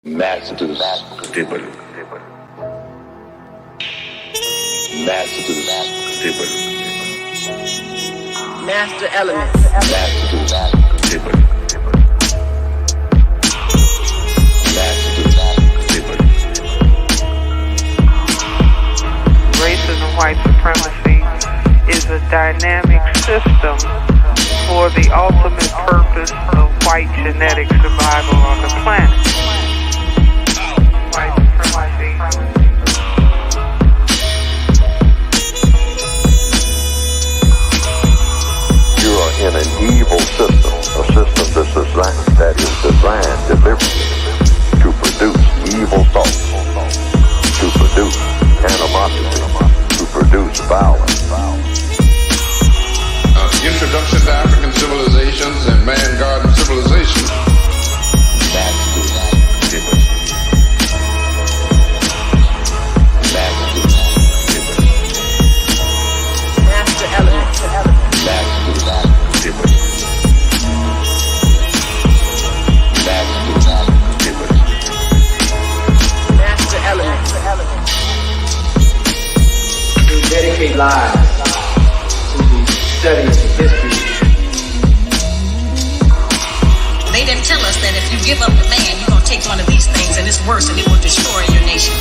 Master elements. Racism and white supremacy is a dynamic system for the ultimate purpose of white genetic survival on the planet. White supremacy. You are in an evil system, a system that is designed deliberately to produce evil thoughts, to produce animosity, to produce violence. Introduction to African civilizations and man-garden civilization. Master elements. Master elements. We dedicate lives to the study of history. They didn't tell us that if you give up the man, you're going to take one of these things and it's worse and it will destroy your nation.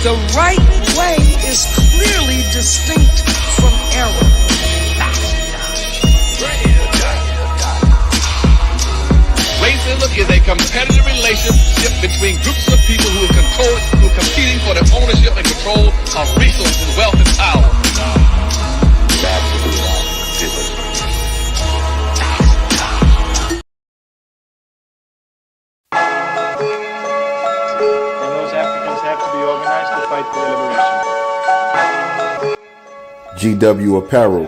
The right way is clearly distinct from error. Racism is a competitive relationship between groups of people who are competing for the ownership and control of resources, wealth, and power. And those Africans have to be organized to fight for their liberation. GW Apparel,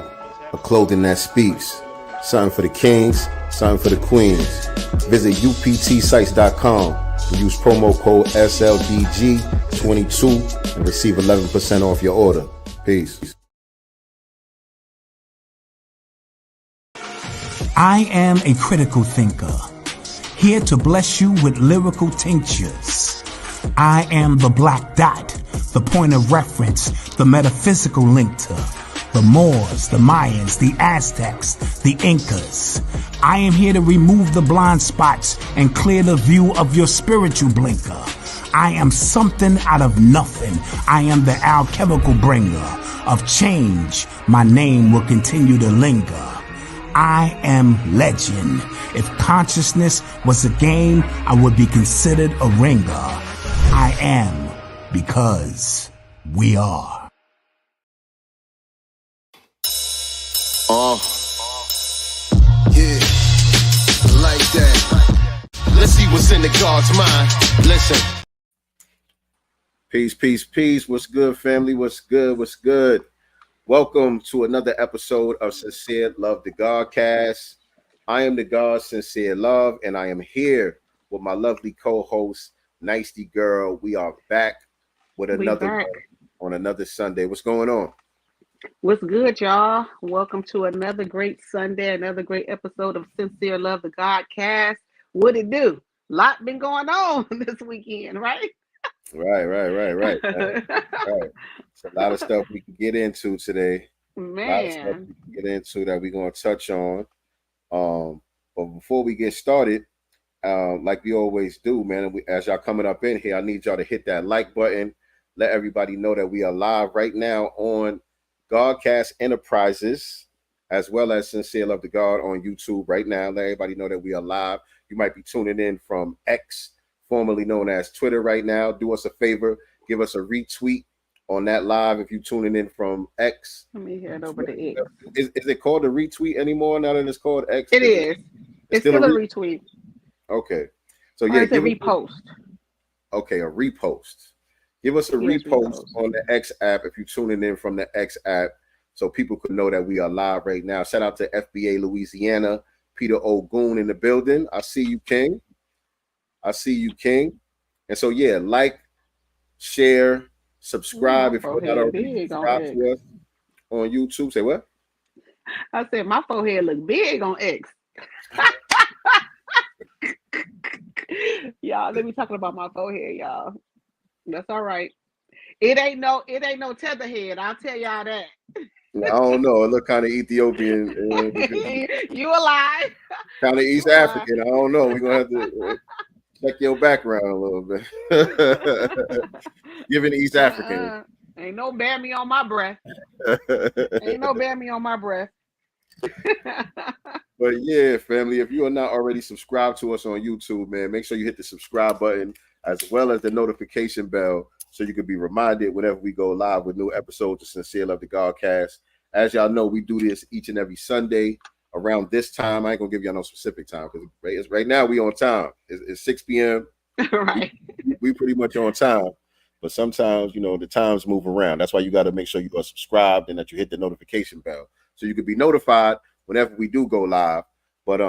a clothing that speaks. Something for the kings, something for the queens. Visit uptsites.com and use promo code SLDG22 and receive 11% off your order. Peace. I am a critical thinker, here to bless you with lyrical tinctures. I am the black dot, the point of reference, the metaphysical link to the Moors, the Mayans, the Aztecs, the Incas. I am here to remove the blind spots and clear the view of your spiritual blinker. I am something out of nothing. I am the alchemical bringer of change. My name will continue to linger. I am legend. If consciousness was a game, I would be considered a ringer. I am because we are. Yeah, like that. Let's see what's in the God's mind. Listen. Peace, peace, peace. What's good, family? What's good? What's good? Welcome to another episode of Sincere Love the Godcast. I am the God Sincere Love, and I am here with my lovely co-host, Nicety Girl. We are back with another on another Sunday. What's going on? What's good, y'all? Welcome to another great Sunday, another great episode of Sincere Love the Godcast. What it do? Lot been going on this weekend, right? Right. Right. It's a lot of stuff we can get into today. Man. A lot of stuff we can get into that we're going to touch on. But before we get started, like we always do, man, as y'all coming up in here, I need y'all to hit that like button. Let everybody know that we are live right now on Godcast Enterprises, as well as Sincere Love the God on YouTube right now. Let everybody know that we are live. You might be tuning in from X, formerly known as Twitter right now. Do us a favor, give us a retweet on that live if you're tuning in from X. Let me head over to X. Is it called a retweet anymore now that it's called X? It is. It's still a retweet. Okay. So yeah, it's a repost. Okay, a repost. Give us a repost on the X app if you're tuning in from the X app so people could know that we are live right now. Shout out to FBA Louisiana, Peter Ogun in the building. I see you, King. And so, yeah, like, share, subscribe if you're not already subscribed to us on YouTube. Say what? I said my forehead look big on X. Y'all, let me talking about my forehead, y'all. That's all right. It ain't no tether head. I'll tell y'all that. I don't know. It look kind of Ethiopian. You alive? Kind of East African. I don't know. We're gonna have to check your background a little bit. Giving East African. Ain't no Bammy on my breath. Ain't no Bammy on my breath. But yeah, family, if you are not already subscribed to us on YouTube, man, make sure you hit the subscribe button as well as the notification bell so you can be reminded whenever we go live with new episodes of Sincere Love the Godcast. As y'all know, we do this each and every Sunday around this time. I ain't gonna give y'all no specific time because right now we on time. It's 6 p.m. Right. We pretty much on time. But sometimes, you know, the times move around. That's why you got to make sure you are subscribed and that you hit the notification bell so you can be notified whenever we do go live. But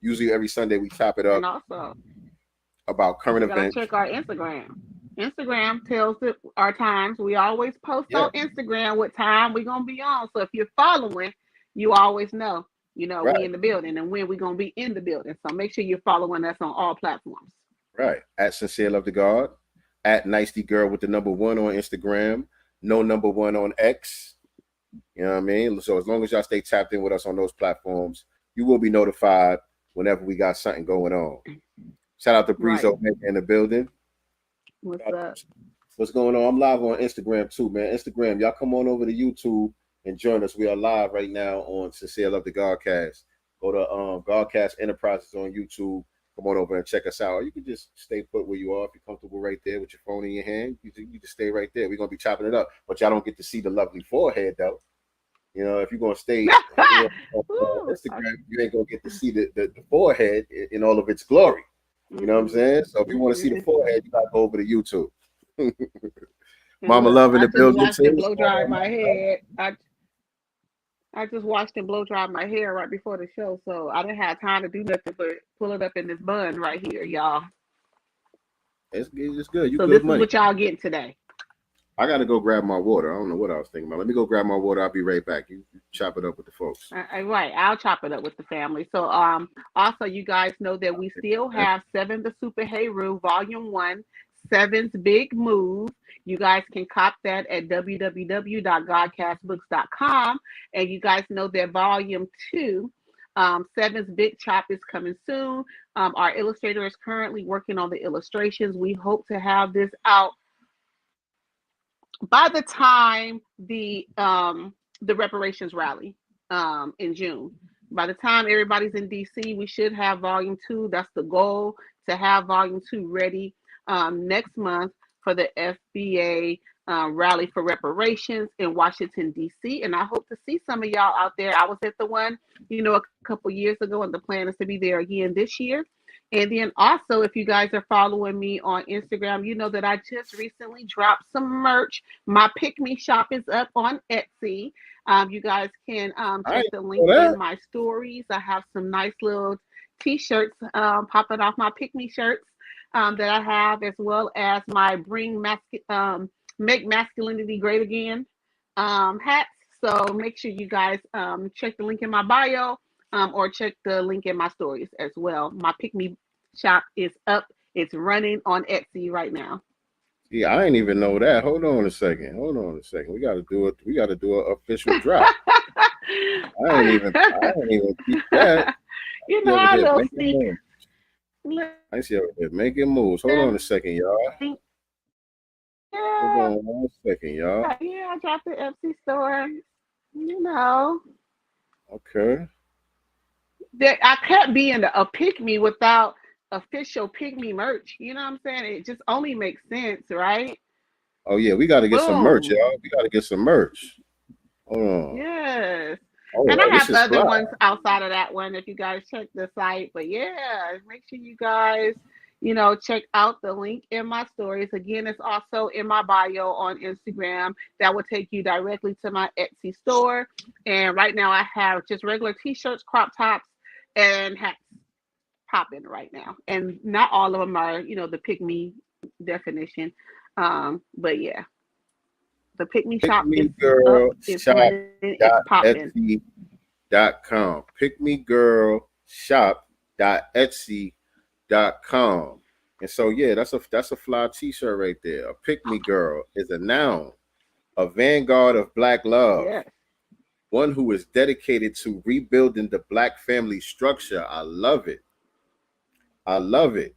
usually every Sunday we chop it up. And also about current events. Check our Instagram. Instagram tells our times. We always post on Instagram what time we're gonna be on. So if you're following, you always know, we in the building and when we're gonna be in the building. So make sure you're following us on all platforms. Right. At Sincere Love the God. At Nicety Girl with the number 1 on Instagram, no number 1 on X. You know what I mean? So as long as y'all stay tapped in with us on those platforms, you will be notified whenever we got something going on. Shout out to Breezo in the building. What's up? What's going on? I'm live on Instagram too, man. Instagram, y'all come on over to YouTube and join us. We are live right now on Sincere Love the Godcast. Go to Godcast Enterprises on YouTube. Come on over and check us out. Or you can just stay put where you are. If you're comfortable right there with your phone in your hand, you just stay right there. We're going to be chopping it up. But y'all don't get to see the lovely forehead, though. You know, if you're going to stay on Instagram, you ain't going to get to see the forehead in all of its glory. You know what I'm saying? So if you want to see the forehead, you got to go over to YouTube. Mama Love in the building, too. Blow dry my head. I just watched him blow dry my hair right before the show, so I didn't have time to do nothing but pull it up in this bun right here, y'all. It's good. So this is what y'all getting today. I got to go grab my water. I don't know what I was thinking about. Let me go grab my water. I'll be right back. You chop it up with the folks. Right. I'll chop it up with the family. So also, you guys know that we still have 7 The Super Heru Volume 1, 7's Big Move. You guys can cop that at www.godcastbooks.com. And you guys know that Volume 2, 7's Big Chop is coming soon. Our illustrator is currently working on the illustrations. We hope to have this out by the time the reparations rally in June. By the time everybody's in DC, we should have Volume 2. That's the goal, to have Volume 2 ready next month for the FBA rally for reparations in Washington, D.C. And I hope to see some of y'all out there. I was at the one, a couple years ago, and the plan is to be there again this year. And then also, if you guys are following me on Instagram, you know that I just recently dropped some merch. My Pick Me shop is up on Etsy. You guys can check the link in my stories. I have some nice little t-shirts popping off, my Pick Me shirts that I have, as well as my Make Masculinity Great Again hats. So make sure you guys check the link in my bio. Or check the link in my stories as well. My Pick Me shop is up. It's running on Etsy right now. Yeah, I didn't even know that. Hold on a second. We got to do it. We got to do an official drop. I didn't even keep that. I don't see. I see over there making moves. Hold on a second, y'all. Hold on 1 second, y'all. Yeah, I dropped the Etsy store. Okay. I can't be in a Pick Me without official Pick Me merch. You know what I'm saying? It just only makes sense, right? Oh yeah, we got to get some merch, y'all. We got to get some merch. Hold on. Yes. And I have other ones outside of that one if you guys check the site. But yeah, make sure you guys, check out the link in my stories. Again, it's also in my bio on Instagram. That will take you directly to my Etsy store. And right now I have just regular t-shirts, crop tops, and hats popping right now. And not all of them are, the Pick Me definition. But yeah, the Pick Me shop is girl up. It's popping. Etsy.com. Pick Me Girl Shop pickme.etsy.com. And so yeah, that's a fly t-shirt right there. A pick me girl is a noun, a vanguard of black love, Yeah. one who is dedicated to rebuilding the black family structure. I love it. I love it.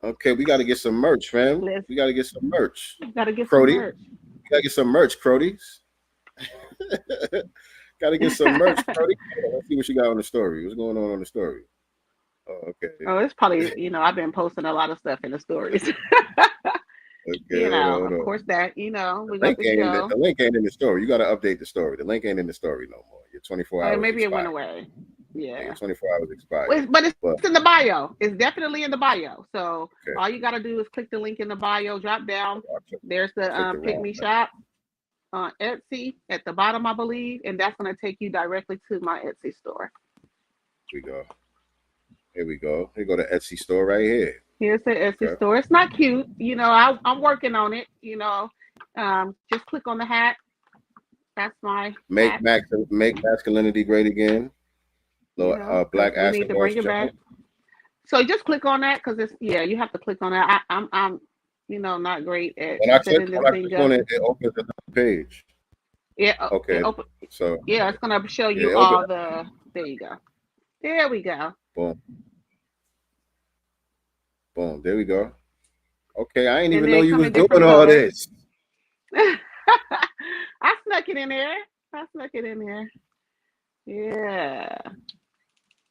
Okay, we got to get some merch, fam. We got to get some merch. Gotta get Crody, some merch. we got to get some merch, Crodies. Got to get some merch, Crody. Let's see what you got on the story. What's going on the story? Oh, okay. Oh, it's probably, I've been posting a lot of stuff in the stories. Okay, Of course that, we got the show. The link ain't in the story. You got to update the story. The link ain't in the story no more. Your 24 hours Maybe expired. It went away. Yeah. Your 24 hours expired. But it's in the bio. It's definitely in the bio. So all you got to do is click the link in the bio, drop down. There's the Pick Me shop on Etsy at the bottom, I believe. And that's going to take you directly to my Etsy store. Here we go. Here we go. Here go the Etsy store right here. Here's the Etsy store. It's not cute. I'm working on it. Just click on the hat. That's my make hat. Make masculinity great again. Black we need to bring it back. So just click on that because you have to click on that. I'm not great at setting this thing up. It opens another page. Yeah. Okay. So it's gonna show you all the. There you go. There we go. Boom. Boom. There we go. Okay, I didn't even know you was doing all this. I snuck it in there. Yeah.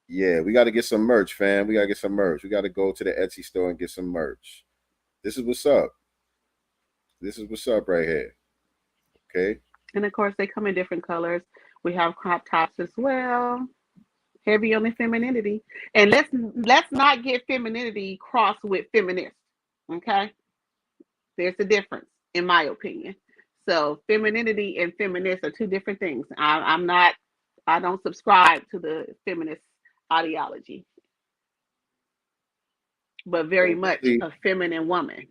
Yeah, we got to get some merch, fam. We got to get some merch. We got to go to the Etsy store and get some merch. This is what's up. This is what's up right here. Okay. And of course, they come in different colors. We have crop tops as well. Heavy on the femininity. And let's not get femininity crossed with feminist. Okay? There's a difference, in my opinion. So femininity and feminist are two different things. I don't subscribe to the feminist ideology, but very much a feminine woman.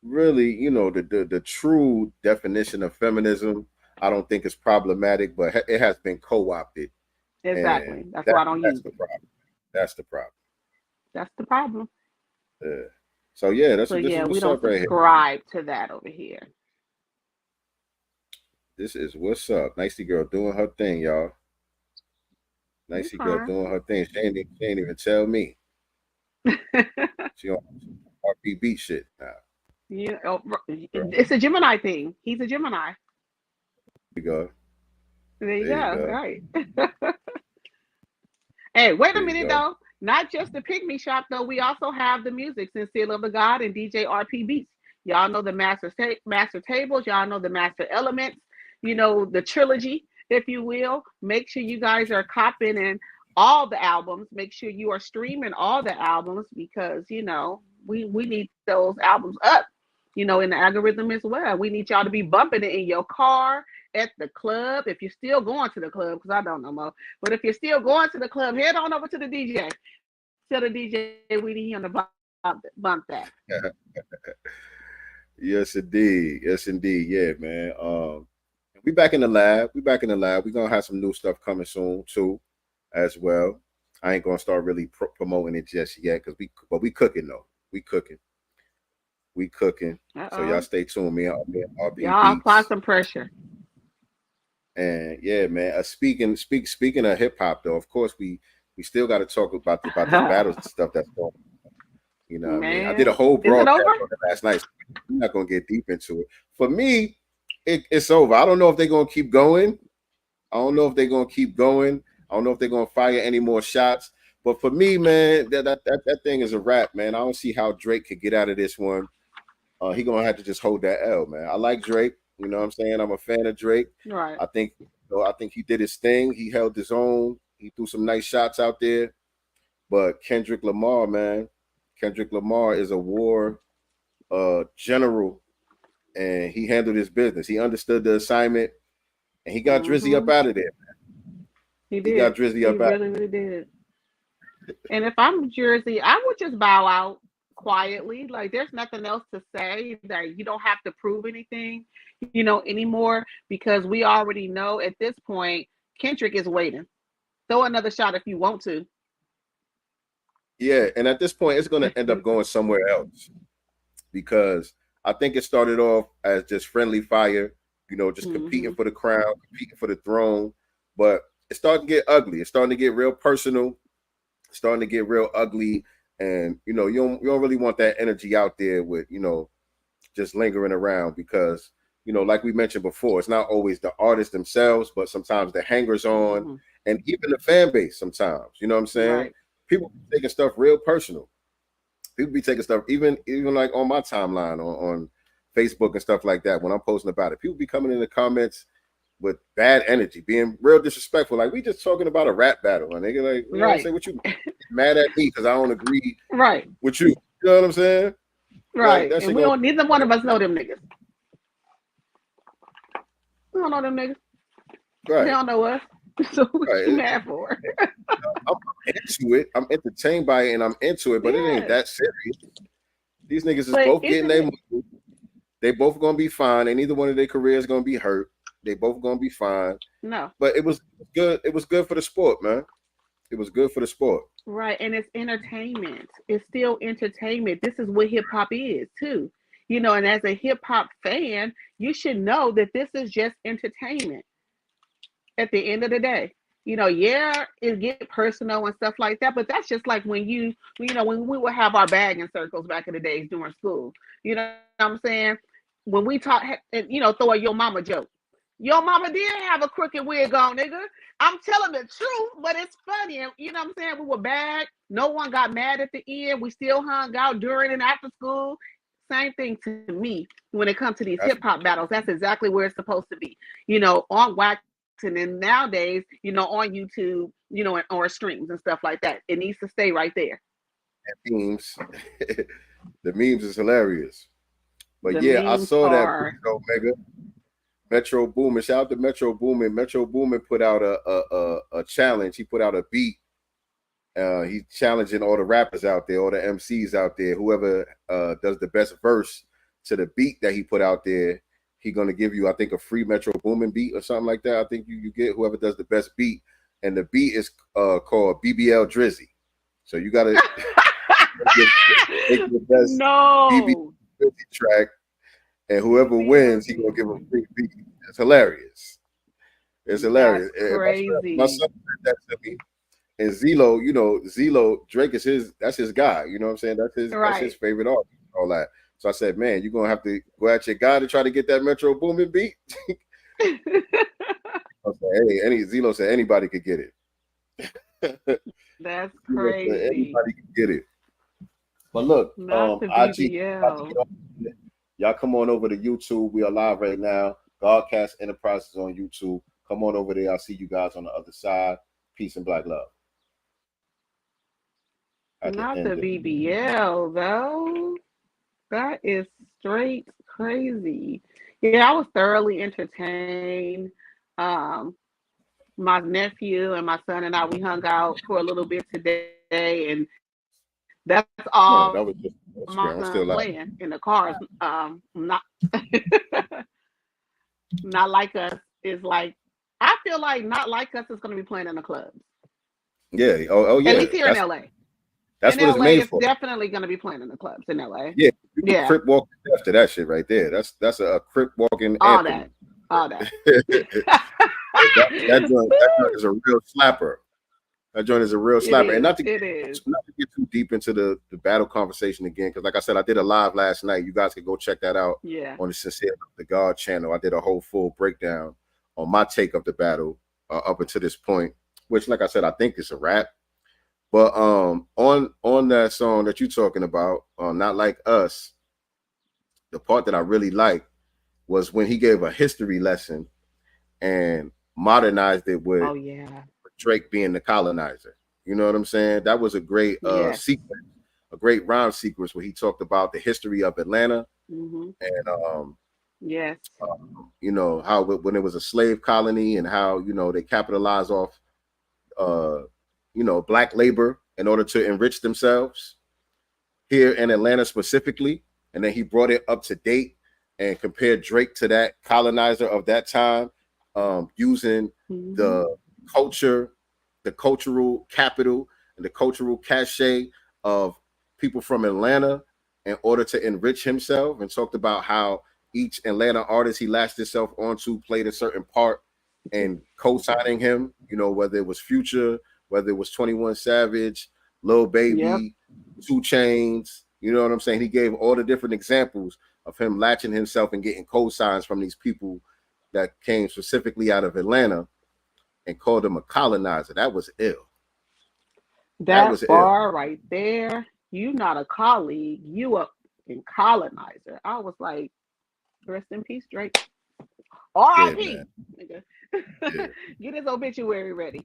Really, the true definition of feminism, I don't think is problematic, but it has been co-opted. Exactly. That's why I don't use it. That's the problem. That's the problem. Yeah. So yeah, this we is what's don't up right subscribe to that over here. This is what's up. Nicey girl doing her thing, y'all. Nicey girl doing her thing. She ain't even tell me. She on RP beat shit now. Yeah, it's a Gemini thing. He's a Gemini. There you go. There you go. Right. Hey, wait a minute though. Not just the Pick Me shop though. We also have the music, Sincere of the God and DJ RP Beats. Y'all know the master tables. Y'all know the master elements. The trilogy, if you will. Make sure you guys are copying all the albums. Make sure you are streaming all the albums because we need those albums up. In the algorithm as well. We need y'all to be bumping it in your car, at the club. If you're still going to the club, because I don't know more. But if you're still going to the club, head on over to the DJ. Tell the DJ we need him to bump that. Yes, indeed. Yes, indeed. Yeah, man. We back in the lab. We're gonna have some new stuff coming soon too, as well. I ain't gonna start really promoting it just yet because we cooking though. We cooking. So y'all stay tuned. Y'all apply some pressure. And yeah, man. Speaking of hip hop though, of course we still got to talk about the battles and stuff that's going on. What I mean? I did a whole broadcast on it last night. So I'm not gonna get deep into it. For me, it's over. I don't know if they're gonna keep going. I don't know if they're gonna fire any more shots. But for me, man, that thing is a wrap, man. I don't see how Drake could get out of this one. He gonna have to just hold that L, man. I like Drake. You know what I'm saying? I'm a fan of Drake. Right. I think he did his thing. He held his own. He threw some nice shots out there. But Kendrick Lamar, man. Kendrick Lamar is a war general, and he handled his business. He understood the assignment, and he got Drizzy up out of there, man. He did. He got Drizzy up out. He really did. And if I'm Jersey, I would just bow out quietly. Like there's nothing else to say. That you don't have to prove anything, anymore, because we already know at this point Kendrick is waiting. Throw another shot if you want to. Yeah, and at this point, it's going to end up going somewhere else because I think it started off as just friendly fire, just competing for the crown, competing for the throne, but it's starting to get ugly. It's starting to get real personal. It's starting to get real ugly, and you don't really want that energy out there with just lingering around because like we mentioned before, it's not always the artists themselves, but sometimes the hangers on and even the fan base. Sometimes, you know what I'm saying? Right. People be taking stuff real personal. People be taking stuff even like on my timeline on Facebook and stuff like that when I'm posting about it. People be coming in the comments with bad energy, being real disrespectful. Like, we just talking about a rap battle, and they get like, you know what I'm saying, what you mad at me because I don't agree with you. You know what I'm saying? Right. Like, and we don't, neither one of us know them niggas. We don't know them niggas. Right. They don't know us. So what you mad for? I'm into it. I'm entertained by it, and I'm into it, but it ain't that serious. These niggas is both getting their money. They both gonna be fine. And neither one of their careers gonna be hurt. They both gonna be fine. No. But it was good. It was good for the sport, man. It was good for the sport. Right. And it's entertainment. It's still entertainment. This is what hip hop is too. And as a hip hop fan, you should know that this is just entertainment. At the end of the day, it get personal and stuff like that, but that's just like when when we would have our bagging circles back in the days during school. You know what I'm saying? When we talk, throw a your mama joke. Your mama did have a crooked wig on, nigga. I'm telling the truth, but it's funny. And you know what I'm saying? We were bad. No one got mad at the end. We still hung out during and after school. Same thing to me when it comes to these hip hop battles. That's exactly where it's supposed to be. On wax. And then nowadays, on YouTube, or streams and stuff like that. It needs to stay right there. And the memes is hilarious. But I saw that Mega Metro Boomin. Shout out to Metro Boomin. Metro Boomin put out a challenge. He put out a beat. He's challenging all the rappers out there, all the MCs out there. Whoever does the best verse to the beat that he put out there, he's gonna give you, I think, a free Metro Boomin beat or something like that. I think you get whoever does the best beat, and the beat is called BBL Drizzy. So you gotta make the best BBL Drizzy track, and whoever wins, he's gonna give a free beat. It's hilarious. It's hilarious. Crazy. My son said that to me. And Zelo, Zelo, Drake is that's his guy. You know what I'm saying? That's his favorite artist. All that. So I said, man, you're gonna have to go at your guy to try to get that Metro Boomin beat. I said, Zelo said anybody could get it. That's crazy. Anybody can get it. But look, IG, y'all come on over to YouTube. We are live right now. Godcast Enterprises on YouTube. Come on over there. I'll see you guys on the other side. Peace and black love. Not the BBL though. That is straight crazy. Yeah, I was thoroughly entertained. My nephew and my son and I, we hung out for a little bit today, and that's all. That was just my son playing in the cars. Not Not Like Us is like, I feel like Not Like Us is going to be playing in the clubs. Yeah. Oh yeah. At least here in LA. That's what it's made for. Definitely going to be playing in the clubs in LA. Yeah. Crip walking after that shit right there. That's a crip walking. All anthem. that. that joint is a real slapper. That joint is a real slapper. And not to get too deep into the battle conversation again, because like I said, I did a live last night. You guys can go check that out on the Sincere the God channel. I did a whole full breakdown on my take of the battle up until this point, which, like I said, I think it's a wrap. But on that song that you're talking about, Not Like Us, the part that I really liked was when he gave a history lesson and modernized it with Drake being the colonizer. You know what I'm saying? That was a great sequence, a great rhyme sequence where he talked about the history of Atlanta and you know, how when it was a slave colony and how, you know, they capitalized off you know, black labor in order to enrich themselves here in Atlanta specifically. And then he brought it up to date and compared Drake to that colonizer of that time, using the culture, the cultural capital, and the cultural cachet of people from Atlanta in order to enrich himself, and talked about how each Atlanta artist he latched himself onto played a certain part and co-signing him, you know, whether it was Future, whether it was 21 Savage, Lil Baby, 2 Chainz, you know what I'm saying? He gave all the different examples of him latching himself and getting co-signs from these people that came specifically out of Atlanta, and called him a colonizer. That was ill. That was bar right there. You not a colleague, you a colonizer. I was like, rest in peace, Drake. R.I.P. Get his obituary ready.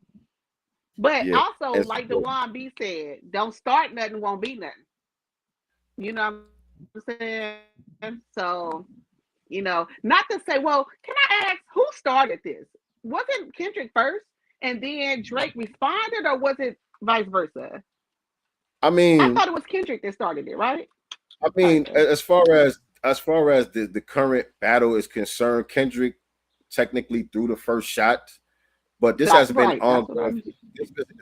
But also, like Dewan B said, don't start nothing, won't be nothing. You know what I'm saying? So, you know, not to say, well, can I ask who started this? Was it Kendrick first and then Drake responded, or was it vice versa? I mean, I thought it was Kendrick that started it, right? I mean, as far as the current battle is concerned, Kendrick technically threw the first shot, but this has been ongoing.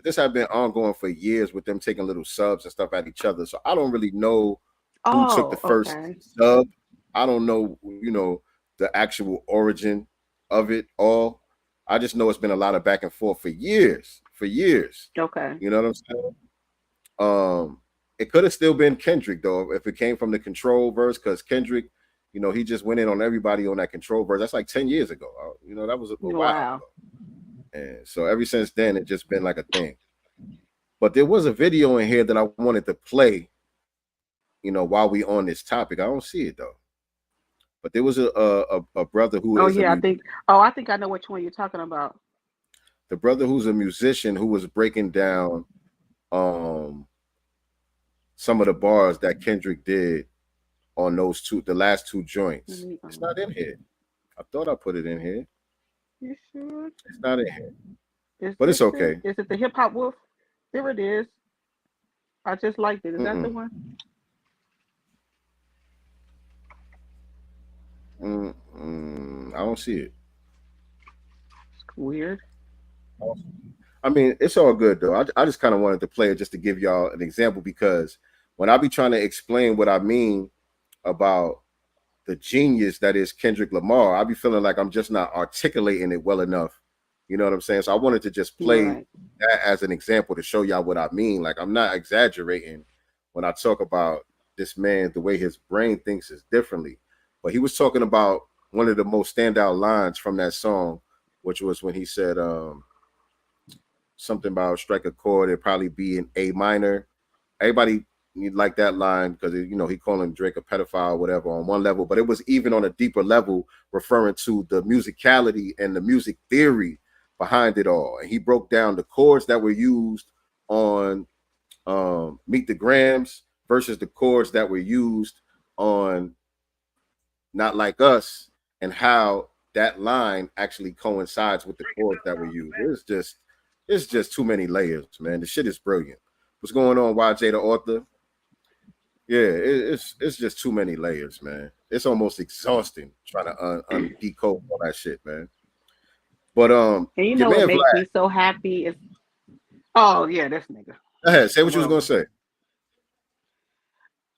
This has been ongoing for years with them taking little subs and stuff at each other. So I don't really know who took the first sub. I don't know, you know, the actual origin of it all. I just know it's been a lot of back and forth for years. Okay. You know what I'm saying? It could have still been Kendrick though if it came from the Control verse, because Kendrick, you know, he just went in on everybody on that Control verse. That's like 10 years ago. You know, that was a while ago. And so ever since then, it's just been like a thing. But there was a video in here that I wanted to play, you know, while we on this topic. I don't see it though. But there was a brother who I think I know which one you're talking about. The brother who's a musician who was breaking down some of the bars that Kendrick did on the last 2 joints. It's not in here. I thought I put it in here. You sure? It's not in here. But it's okay. Is it the Hip Hop Wolf? There it is. I just liked it. Is that the one? I don't see it. It's weird. I mean, it's all good though. I just kind of wanted to play it just to give y'all an example, because when I be trying to explain what I mean about the genius that is Kendrick Lamar, I be feeling like I'm just not articulating it well enough. You know what I'm saying? So I wanted to just play that as an example to show y'all what I mean. Like, I'm not exaggerating when I talk about this man, the way his brain thinks is differently. But he was talking about one of the most standout lines from that song, which was when he said something about strike a chord, it'd probably be an A minor. Everybody like that line because, you know, he calling Drake a pedophile or whatever on one level, but it was even on a deeper level referring to the musicality and the music theory behind it all. And he broke down the chords that were used on Meet the Grams versus the chords that were used on Not Like Us, and how that line actually coincides with the chords that were used. It's just too many layers, man. The shit is brilliant. What's going on, YJ the author? Yeah, it's just too many layers, man. It's almost exhausting trying to decode all that shit, man. But and you know what makes me so happy is, oh yeah, this nigga. Go ahead, say what you was gonna say.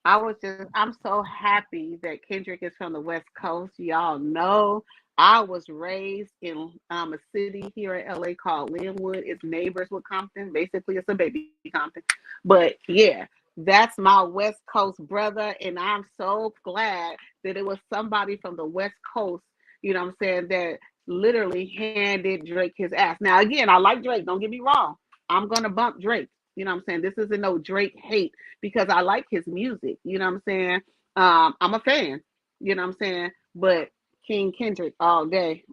I'm so happy that Kendrick is from the West Coast. Y'all know I was raised in a city here in LA called Linwood. It's neighbors with Compton. Basically, it's a baby Compton. But yeah, that's my West Coast brother. And I'm so glad that it was somebody from the West Coast, you know what I'm saying, that literally handed Drake his ass. Now, again, I like Drake. Don't get me wrong. I'm going to bump Drake. You know what I'm saying? This isn't no Drake hate because I like his music. You know what I'm saying? I'm a fan. You know what I'm saying? But King Kendrick all day.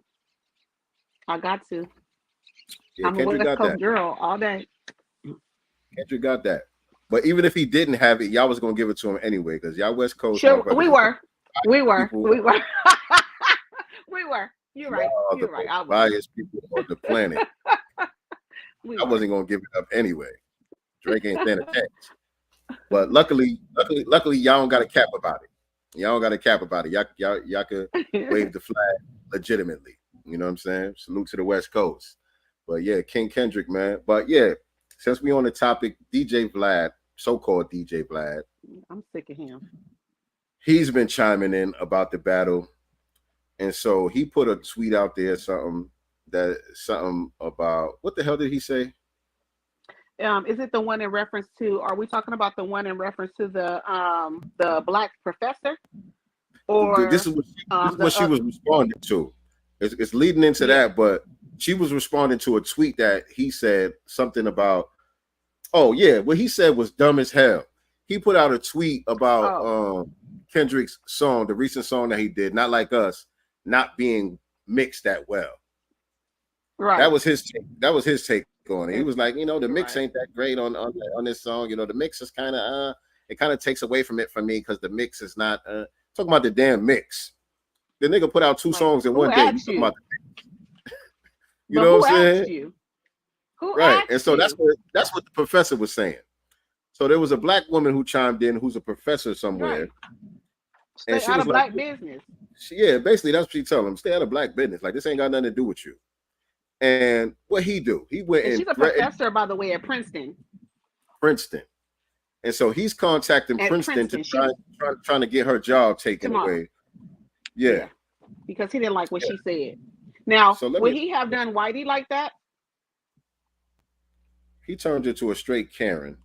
I got to. Yeah, I'm a West Coast girl all day. Kendrick got that. But even if he didn't have it, y'all was going to give it to him anyway because y'all West Coast. Sure, we were. We were. You're right. You're right. I was. Biased people on the planet. I wasn't going to give it up anyway. Drake ain't stand a chance. But luckily, y'all don't got a cap about it. Y'all don't got a cap about it. Y'all could wave the flag legitimately. You know what I'm saying? Salute to the West Coast. But yeah, King Kendrick, man. But yeah, since we on the topic, DJ Vlad, so-called DJ Vlad. I'm sick of him. He's been chiming in about the battle, and so he put a tweet out there, something about, what the hell did he say? Is it the one in reference to? Are we talking about the one in reference to the black professor? Or this is what she was responding to. It's leading into that, but she was responding to a tweet that he said something about. Oh yeah, what he said was dumb as hell. He put out a tweet about Kendrick's song, the recent song that he did, "Not Like Us," not being mixed that well. Right. That was his take. That was his take on it. He was like, the mix ain't that great on this song. The mix is kind of it kind of takes away from it for me because the mix is not talking about the damn mix. The nigga put out 2 songs in one day. You know what I'm saying? Right. And so that's what the professor was saying. So there was a black woman who chimed in who's a professor somewhere. Stay out of black business. Basically that's what she told him. Stay out of black business. Like, this ain't got nothing to do with you. And what he do? He went and she's a professor, by the way, at Princeton. And so he's contacting Princeton to trying to get her job taken away. Yeah. Because he didn't like what she said. Now, would he have done Whitey like that? He turned into a straight Karen.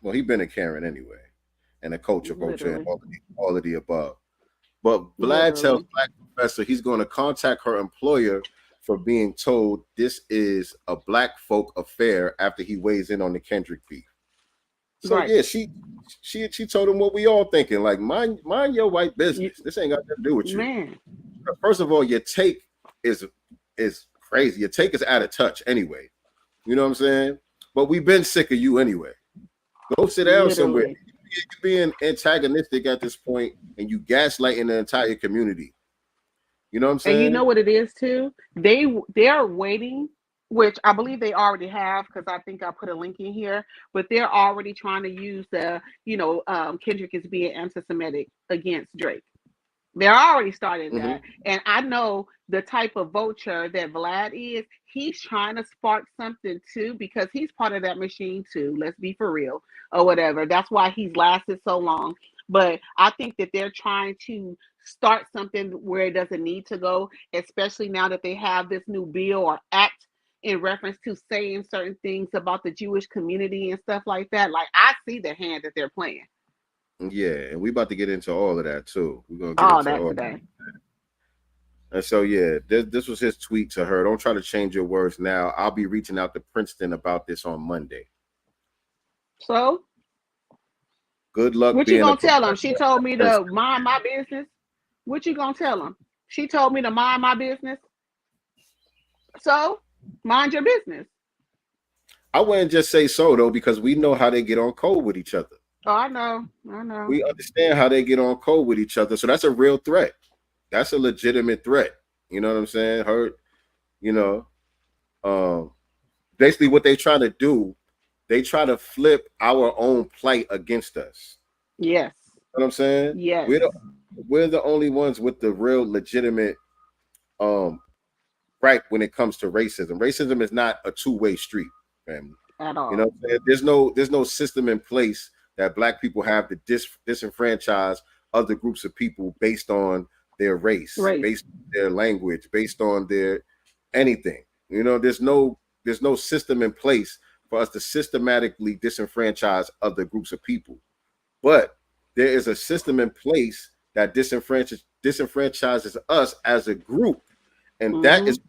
Well, he been a Karen anyway, and a culture vulture and all of the above. But Vlad tells Black Professor he's going to contact her employer for being told this is a black folk affair after he weighs in on the Kendrick beef. So yeah, she told him what we all thinking, like, mind your white business. This ain't got nothing to do with you. Man. First of all, your take is crazy. Your take is out of touch anyway. You know what I'm saying? But we've been sick of you anyway. Go sit down somewhere. You're being antagonistic at this point, and you gaslighting the entire community. You know what I'm saying? And you know what it is too? They're waiting, which I believe they already have, because I think I put a link in here, but they're already trying to use Kendrick is being anti-Semitic against Drake. They're already started that. And I know the type of vulture that Vlad is, he's trying to spark something too, because he's part of that machine too. Let's be for real, or whatever. That's why he's lasted so long. But I think that they're trying to start something where it doesn't need to go, especially now that they have this new bill or act in reference to saying certain things about the Jewish community and stuff like that. Like, I see the hand that they're playing. Yeah, and we about to get into all of that too. We're gonna get into that all today. That. And so this was his tweet to her. Don't try to change your words now. I'll be reaching out to Princeton about this on Monday. So good luck. What you gonna tell him? She told me to mind my business. What you gonna tell him? She told me to mind my business. So mind your business. I wouldn't just say so though, because we know how they get on code with each other. Oh, I know. We understand how they get on code with each other. So that's a real threat. That's a legitimate threat. You know what I'm saying? Basically what they try to do, they try to flip our own plight against us. Yes. You know what I'm saying? Yes. We're the only ones with the real legitimate right when it comes to racism. Racism is not a two-way street, family. At all. You know what I'm saying? There's no system in place that black people have to disenfranchise other groups of people based on their race, based on their language, based on their anything. There's no system in place for us to systematically disenfranchise other groups of people. But there is a system in place that disenfranchises us as a group. And that is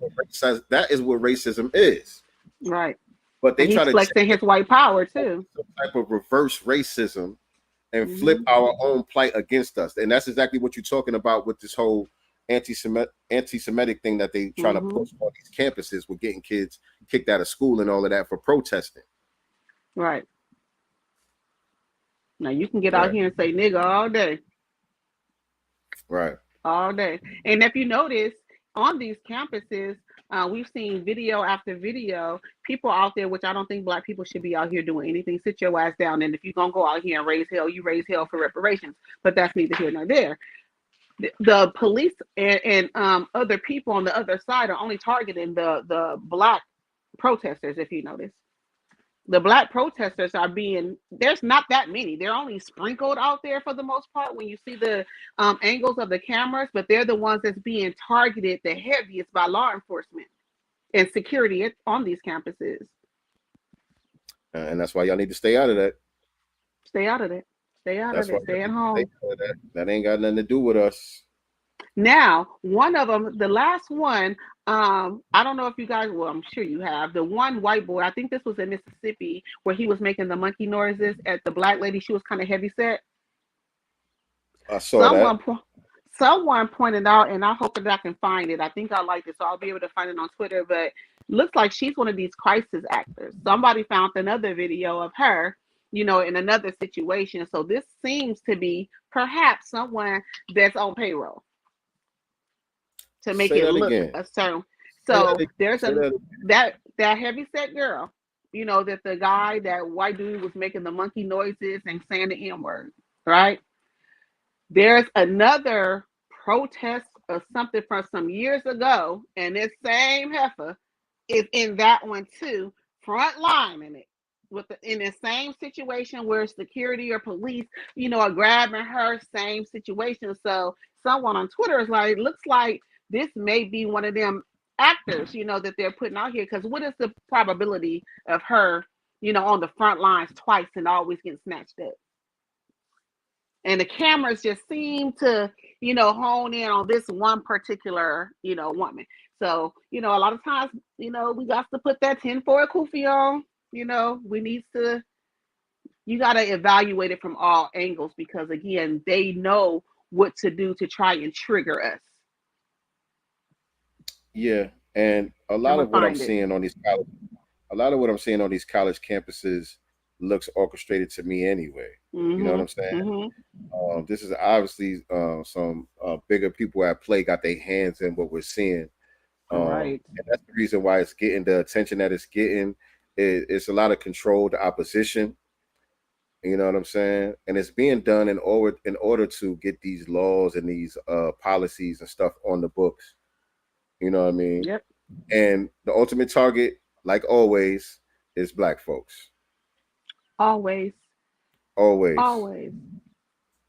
what racism is. Right. But they try to flexing his white power too. Some type of reverse racism and flip our own plight against us. And that's exactly what you're talking about with this whole anti-Semitic thing that they try to push on these campuses with getting kids kicked out of school and all of that for protesting. Right. Now you can get out here and say nigga all day. Right. All day. And if you notice, on these campuses, we've seen video after video, people out there, which I don't think black people should be out here doing anything. Sit your ass down. And if you're going to go out here and raise hell, you raise hell for reparations. But that's neither here nor there. The police and other people on the other side are only targeting the black protesters, if you notice. The black protesters are being, there's not that many. They're only sprinkled out there for the most part when you see the angles of the cameras, but they're the ones that's being targeted the heaviest by law enforcement and security on these campuses. And that's why y'all need to stay out of that. Stay out of it. Stay out of it. Stay at home. That ain't got nothing to do with us. Now, one of them, the last one, I don't know if you guys, well, I'm sure you have, the one white boy, I think this was in Mississippi, where he was making the monkey noises at the black lady. She was kind of heavy set. I saw that. Someone pointed out, and I hope that I can find it. I think I like it, so I'll be able to find it on Twitter, but looks like she's one of these crisis actors. Somebody found another video of her, you know, in another situation. So this seems to be perhaps someone that's on payroll to make it look a certain. So there's that heavy set girl, you know, that the guy, that white dude was making the monkey noises and saying the N-word, right? There's another protest or something from some years ago, and this same heifer is in that one too, front line in it, in the same situation where security or police, you know, are grabbing her, same situation. So someone on Twitter is like, looks like this may be one of them actors, you know, that they're putting out here. Because what is the probability of her, you know, on the front lines twice and always getting snatched up? And the cameras just seem to, you know, hone in on this one particular, you know, woman. So, you know, a lot of times, you know, we got to put that 10-4 kufi on. You know, you got to evaluate it from all angles, because again, they know what to do to try and trigger us. Yeah, and a lot of what I'm seeing on these college campuses looks orchestrated to me anyway. Mm-hmm. You know what I'm saying? Mm-hmm. This is obviously some bigger people at play got their hands in what we're seeing. Right. And that's the reason why it's getting the attention that it's getting. It's a lot of controlled opposition. You know what I'm saying? And it's being done in order to get these laws and these policies and stuff on the books. You know what I mean? Yep. And the ultimate target, like always, is black folks. Always.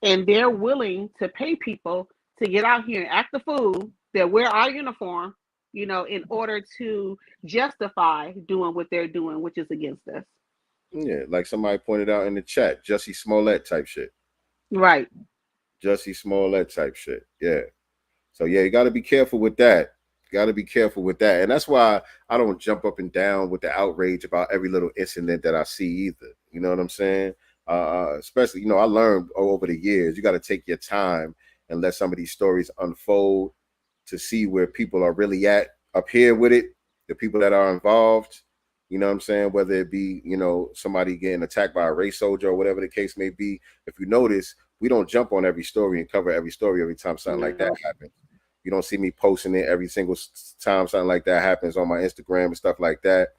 And they're willing to pay people to get out here and act the fool, that wear our uniform, you know, in order to justify doing what they're doing, which is against us. Yeah, like somebody pointed out in the chat, Jussie Smollett type shit. Right. Jussie Smollett type shit. Yeah. So yeah, you got to be careful with that. And that's why I don't jump up and down with the outrage about every little incident that I see either. You know what I'm saying? Especially, you know, I learned over the years, you got to take your time and let some of these stories unfold to see where people are really at up here with it, the people that are involved. You know what I'm saying? Whether it be, you know, somebody getting attacked by a race soldier or whatever the case may be. If you notice, we don't jump on every story and cover every story every time something like that happens. You don't see me posting it every single time something like that happens on my Instagram and stuff like that.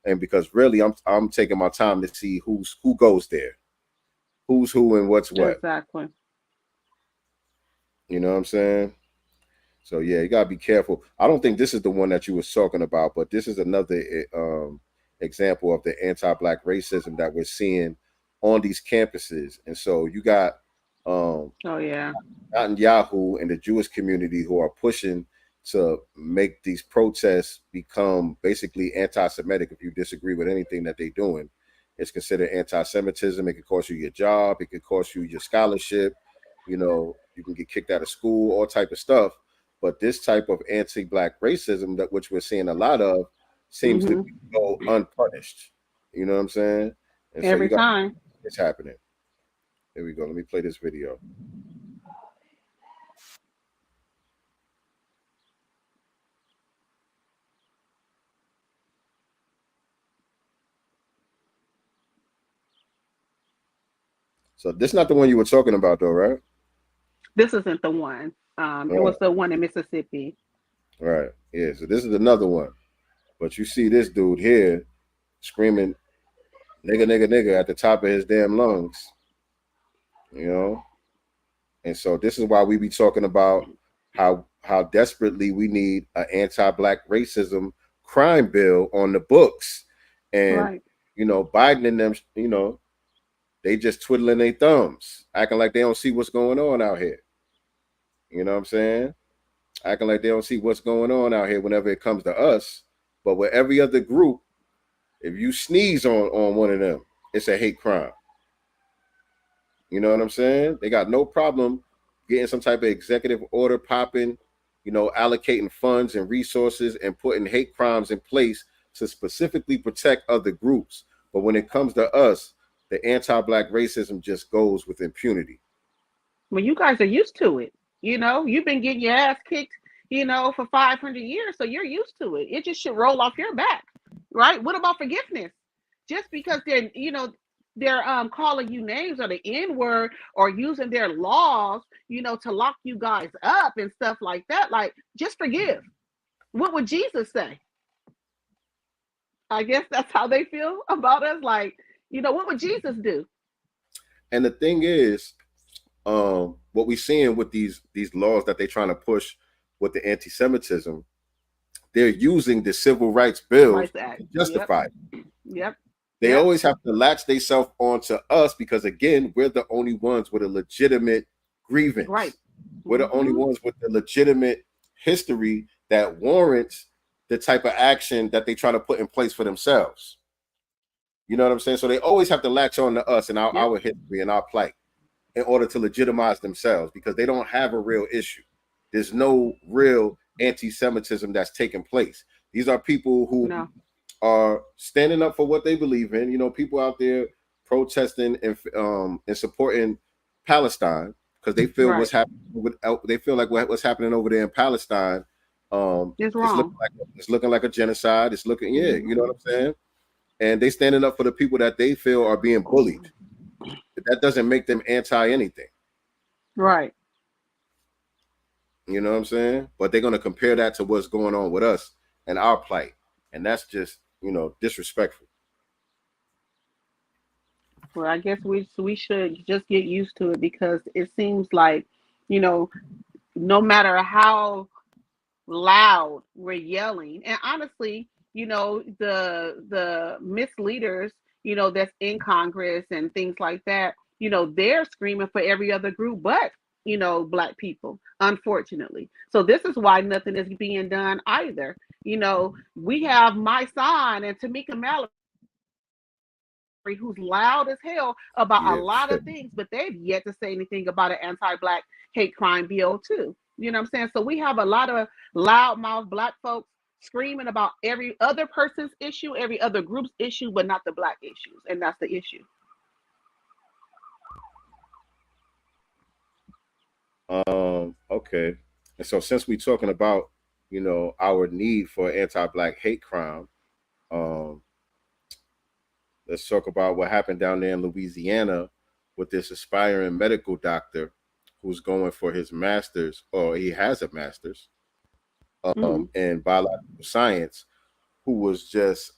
And because really, I'm taking my time to see who goes there, who's who and what's what. Exactly. You know what I'm saying? So yeah, you gotta be careful. I don't think this is the one that you was talking about, but this is another example of the anti-black racism that we're seeing on these campuses. And so you got Netanyahu and the Jewish community who are pushing to make these protests become basically anti-Semitic. If you disagree with anything that they're doing, it's considered anti-Semitism. It could cost you your job. It could cost you your scholarship. You know, you can get kicked out of school, all type of stuff. But this type of anti-black racism, that which we're seeing a lot of, seems to go unpunished. You know what I'm saying? And every time it's happening. Here we go. Let me play this video. So this is not the one you were talking about, though, right? This isn't the one. It was the one in Mississippi. Right. Yeah. So this is another one. But you see this dude here screaming nigga, nigga, nigga at the top of his damn lungs. You know? And so this is why we be talking about how desperately we need an anti-black racism crime bill on the books. And Biden and them, they just twiddling their thumbs, acting like they don't see what's going on out here. You know what I'm saying? Acting like they don't see what's going on out here whenever it comes to us. But with every other group, if you sneeze on one of them, it's a hate crime. You know what I'm saying? They got no problem getting some type of executive order popping, allocating funds and resources and putting hate crimes in place to specifically protect other groups. But when it comes to us, the anti-Black racism just goes with impunity. Well, you guys are used to it. You've been getting your ass kicked, for 500 years, so you're used to it. It just should roll off your back, right? What about forgiveness? Just because they're calling you names or the N-word or using their laws, to lock you guys up and stuff like that. Like, just forgive. What would Jesus say? I guess that's how they feel about us. Like, what would Jesus do? And the thing is, what we're seeing with these laws that they're trying to push with the anti-Semitism, they're using the Civil Rights Bill to justify it. Yep. They always have to latch themselves onto us because, again, we're the only ones with a legitimate grievance. Right. We're the only ones with the legitimate history that warrants the type of action that they try to put in place for themselves. You know what I'm saying? So they always have to latch on to us and our history and our plight in order to legitimize themselves because they don't have a real issue. There's no real anti-Semitism that's taking place. These are people who are standing up for what they believe in. People out there protesting and supporting Palestine because they feel what's happening. They feel like what's happening over there in Palestine. It's wrong. It's looking like a genocide. It's looking, you know what I'm saying? And they standing up for the people that they feel are being bullied. That doesn't make them anti anything. Right. You know what I'm saying? But they're going to compare that to what's going on with us and our plight. And that's just, disrespectful. Well, I guess we should just get used to it because it seems like, no matter how loud we're yelling, and honestly, the misleaders, that's in Congress and things like that, they're screaming for every other group but Black people, unfortunately. So this is why nothing is being done either. We have my son and Tamika Mallory, who's loud as hell about a lot of things, but they've yet to say anything about an anti-Black hate crime bill too. You know what I'm saying? So we have a lot of loudmouth Black folks screaming about every other person's issue, every other group's issue, but not the Black issues, and that's the issue. Okay. And so since we're talking about, our need for anti-Black hate crime, let's talk about what happened down there in Louisiana with this aspiring medical doctor who's going for his master's, or he has a master's in biological science, who was just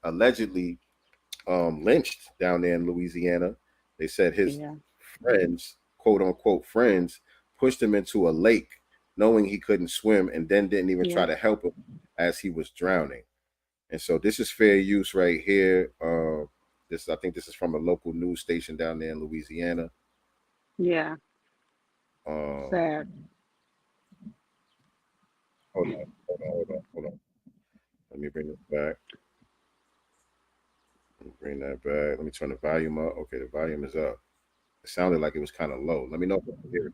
allegedly lynched down there in Louisiana. They said his friends, quote unquote friends, pushed him into a lake knowing he couldn't swim and then didn't even try to help him as he was drowning. And so this is fair use right here. I think this is from a local news station down there in Louisiana. Yeah. Sad. Hold on. Let me bring this back. Bring that back. Let me turn the volume up. Okay, the volume is up. It sounded like it was kind of low. Let me know if you can hear it.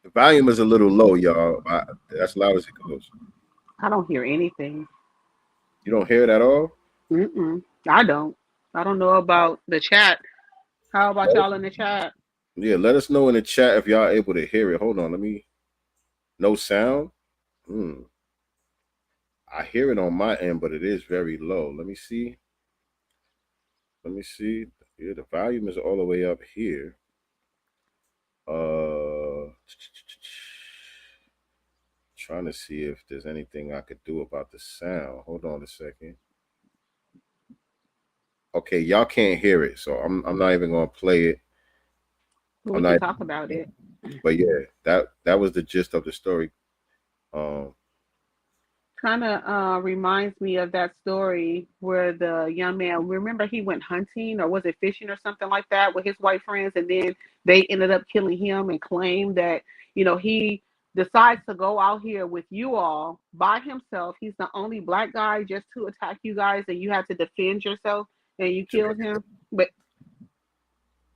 The volume is a little low, y'all. That's loud as it goes. I don't hear anything. You don't hear it at all? I don't. I don't know about the chat. How about y'all in the chat? Yeah, let us know in the chat if y'all able to hear it. Hold on, no sound? I hear it on my end, but it is very low. Let me see. Yeah, the volume is all the way up here. trying to see if there's anything I could do about the sound. Hold on a second. Okay, y'all can't hear it, so I'm not even gonna play it. We can talk about it. But yeah, that was the gist of the story. Kind of reminds me of that story where the young man, remember he went hunting or was it fishing or something like that with his white friends, and then they ended up killing him and claimed that, he decides to go out here with you all by himself. He's the only black guy just to attack you guys, and you had to defend yourself, and you killed him. But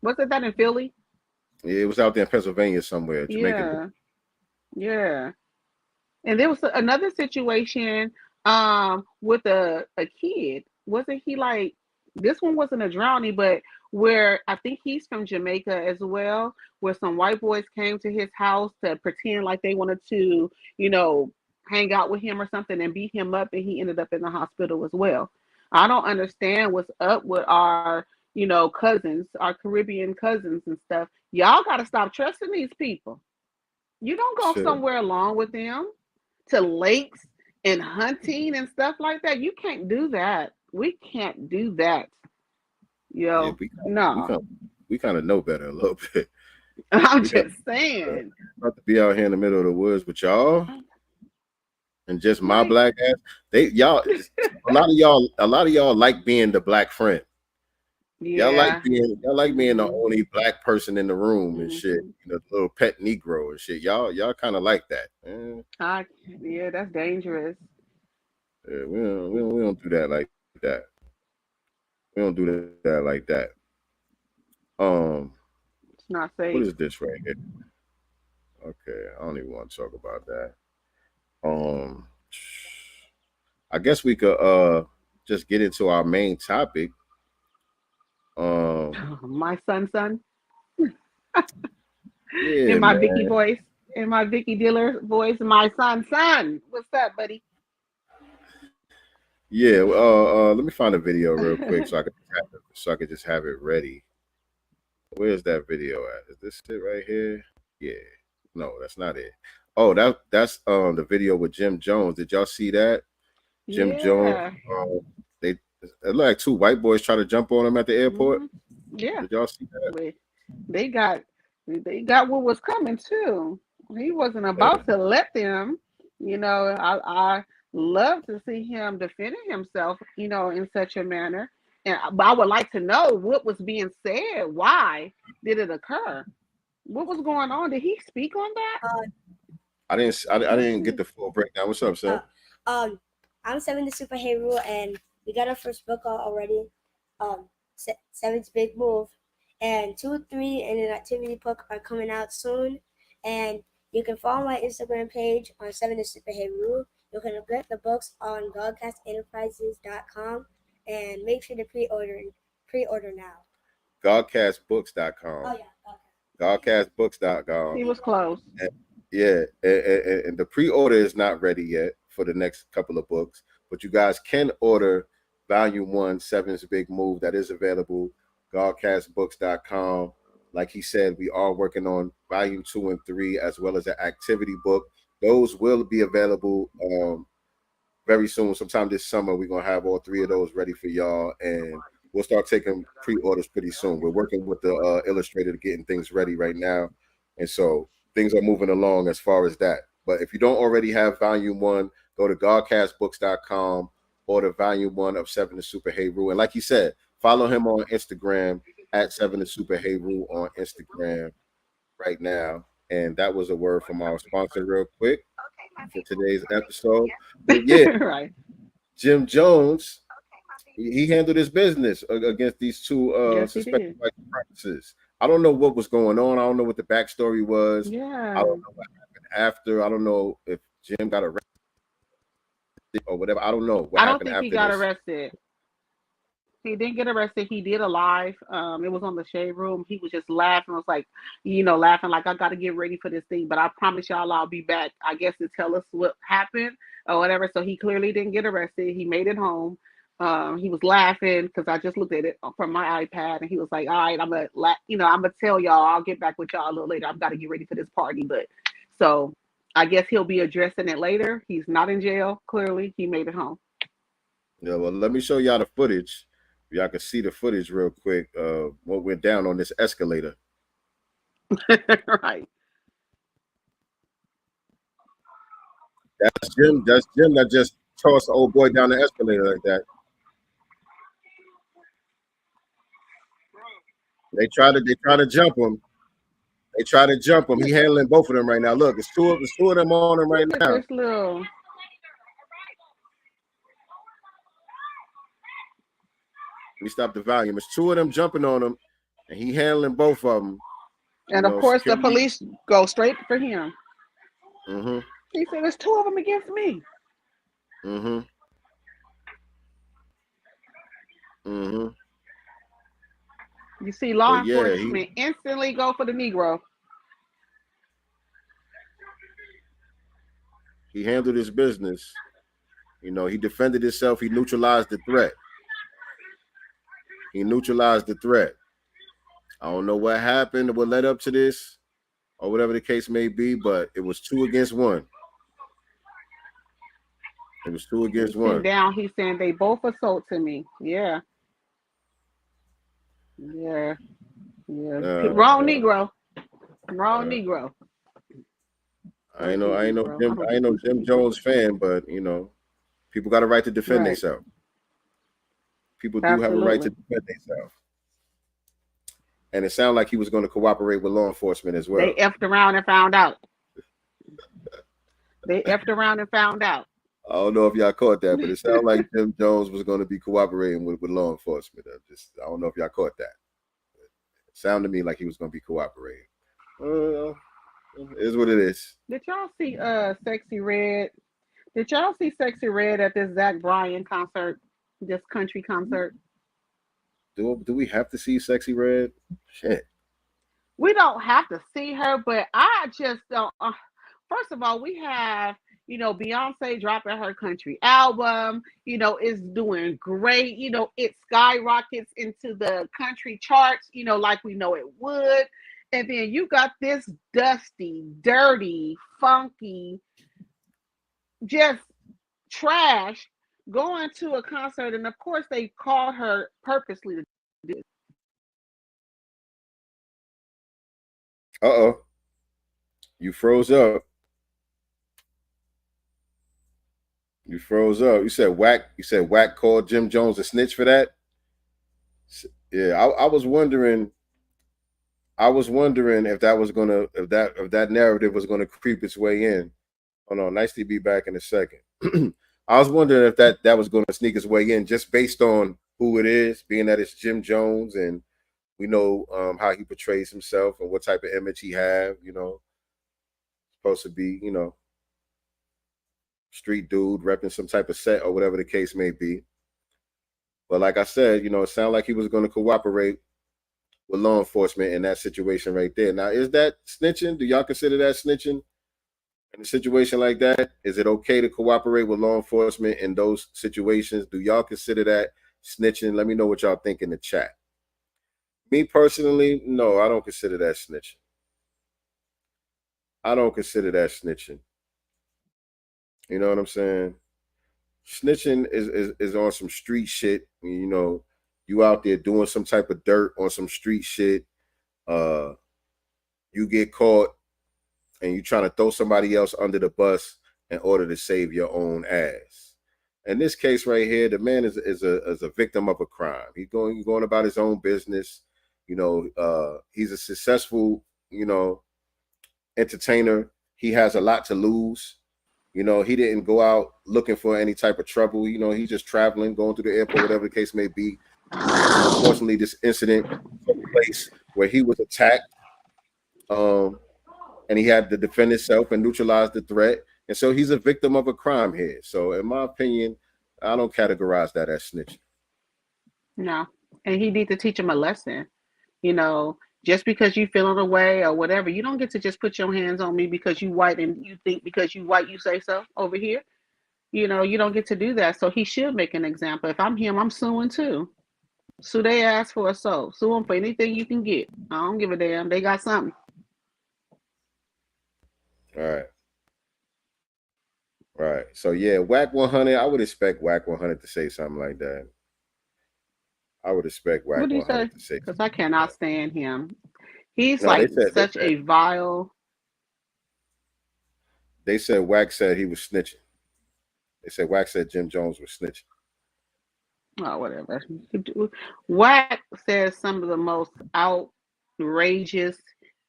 wasn't that in Philly? Yeah, it was out there in Pennsylvania somewhere, Jamaica. Yeah. And there was another situation with a kid. Wasn't he like, this one wasn't a drowning, but where I think he's from Jamaica as well, where some white boys came to his house to pretend like they wanted to, hang out with him or something and beat him up, and he ended up in the hospital as well. I don't understand what's up with our, cousins, our Caribbean cousins and stuff. Y'all got to stop trusting these people. You don't go somewhere along with them to lakes and hunting and stuff like that. You can't do that. We can't do that. Yeah, we kind of know better a little bit. I'm just saying. About to be out here in the middle of the woods with y'all, and just my black ass. A lot of y'all like being the black friend. Yeah. Y'all like being the only black person in the room and shit. The little pet Negro and shit. Y'all kind of like that. Yeah, that's dangerous. Yeah, we don't do that like that. We don't do that like that. It's not safe. What is this right here? Okay, I don't even want to talk about that. I guess we could just get into our main topic. My son. Yeah, in my man. Vicky voice, in my Vicky Diller voice, my son. What's up, buddy? Yeah, let me find a video real quick so I could just have it ready. Where's that video at? Is this it right here? Yeah. No, that's not it. Oh, that's the video with Jim Jones. Did y'all see that? Jim Jones. They like two white boys try to jump on him at the airport. Yeah. Did y'all see that? They got what was coming too. He wasn't about to let them. I love to see him defending himself, in such a manner. But I would like to know what was being said. Why did it occur? What was going on? Did he speak on that? I didn't get the full breakdown. What's up, sir? I'm Seven the Super Hero, and we got our first book out already. Seven's Big Move, and 2, 3, and an activity book are coming out soon. And you can follow my Instagram page on Seven the Super Hero. You can get the books on godcastenterprises.com, and make sure to pre-order now. Godcastbooks.com. Oh yeah, Godcastbooks.com. He was close. And the pre-order is not ready yet for the next couple of books, but you guys can order Volume 1, Seven's Big Move. That is available. Godcastbooks.com. Like he said, we are working on Volume 2 and 3 as well as an activity book. Those will be available very soon. Sometime this summer, we're going to have all 3 of those ready for y'all, and we'll start taking pre-orders pretty soon. We're working with the illustrator to getting things ready right now, and so things are moving along as far as that. But if you don't already have Volume 1, go to godcastbooks.com, order Volume 1 of Seven the Super Heru. And like he said, follow him on Instagram at Seven the Super Heru on Instagram right now. And that was a word from our sponsor real quick for today's episode. But yeah, right. Jim Jones, he handled his business against these two suspected white supremacists. I don't know what was going on. I don't know what the backstory was. Yeah. I don't know what happened after. I don't know if Jim got arrested or whatever. I don't know what happened after. I don't think he got arrested. He didn't get arrested. He did a live. It was on the Shade Room. He was just laughing. I was like, laughing like, I got to get ready for this thing. But I promise y'all I'll be back, I guess, to tell us what happened or whatever. So he clearly didn't get arrested. He made it home. He was laughing because I just looked at it from my iPad, and he was like, all right, I'm gonna tell y'all, I'll get back with y'all a little later. I've got to get ready for this party. But so I guess he'll be addressing it later. He's not in jail. Clearly, he made it home. Yeah, well, let me show y'all the footage. Y'all can see the footage real quick. What went down on this escalator. Right. That's Jim. That's Jim that just tossed the old boy down the escalator like that. They try to jump him. They try to jump him. He handling both of them right now. Look, it's two of them on him right Look at now. this little. Let me stop the volume. It's two of them jumping on him, and he handling both of them. And of course, the police go straight for him. Mm-hmm. He said, "There's two of them against me." Mm-hmm. Mm-hmm. You see law But yeah, enforcement instantly go for the Negro. He handled his business. You know, he defended himself. He neutralized the threat. He neutralized the threat. I don't know what happened, what led up to this, or whatever the case may be, but it was 2 against 1. It was 2 against 1. Down, he's saying they both assaulted me. Yeah. Yeah. Yeah. Wrong Negro. Wrong Negro. I ain't no Jim Jones fan, but you know, people got a right to defend themselves. People do have a right to defend themselves. And it sounded like he was going to cooperate with law enforcement as well. They effed around and found out. They effed around and found out. I don't know if y'all caught that, but it sounded like Jim Jones was going to be cooperating with law enforcement. I don't know if y'all caught that. It sounded to me like he was going to be cooperating. It is what it is. Did y'all see Sexy Red? Did y'all see Sexy Red at this Zach Bryan concert? This country concert? Do we have to see Sexy Red? Shit. We don't have to see her, but I just don't. First of all, we have, you know, Beyonce dropping her country album, you know, is doing great. You know, it skyrockets into the country charts, you know, like we know it would. And then you got this dusty, dirty, funky, just trash going to a concert. And of course, they called her purposely to do this. Uh-oh. You froze up. You froze up. You said Whack called Jim Jones a snitch for that? Yeah, I was wondering if that was gonna if that narrative was gonna creep its way in. Hold on, nice to be back in a second. I was wondering if that was gonna sneak its way in just based on who it is, being that it's Jim Jones and we know how he portrays himself and what type of image he have, you know. Supposed to be, you know, street dude repping some type of set or whatever the case may be. But like I said, you know, it sounded like he was going to cooperate with law enforcement in that situation right there. Now, is that snitching? Do y'all consider that snitching in a situation like that? Is it okay to cooperate with law enforcement in those situations? Do y'all consider that snitching? Let me know what y'all think in the chat. Me personally, no, I don't consider that snitching. I don't consider that snitching. You know what I'm saying? Snitching is on some street shit. You know, you out there doing some type of dirt on some street shit. You get caught and you trying to throw somebody else under the bus in order to save your own ass. In this case right here, the man is a victim of a crime. He's going about his own business. You know, he's a successful, you know, entertainer. He has a lot to lose. You know, he didn't go out looking for any type of trouble. You know, he's just traveling, going through the airport, whatever the case may be. Unfortunately, this incident took place where he was attacked, and he had to defend himself and neutralize the threat. And so he's a victim of a crime here. So in my opinion, I don't categorize that as snitching. No, and he need to teach him a lesson. You know, just because you feeling away or whatever, you don't get to just put your hands on me because you white and you think because you white you say so over here. You know, you don't get to do that. So he should make an example. If I'm him, I'm suing too. Sue they ask for assault. Sue them for anything you can get. I don't give a damn. They got something. All right. Right. So yeah, Whack 100. I would expect Whack 100 to say something like that. I would expect What Whack do you say? 100 to say Because I something like cannot that. stand him. He's No, like such a vile. they said Whack said he was snitching. They said Whack said Jim Jones was snitching. Oh, whatever. Wack says some of the most outrageous,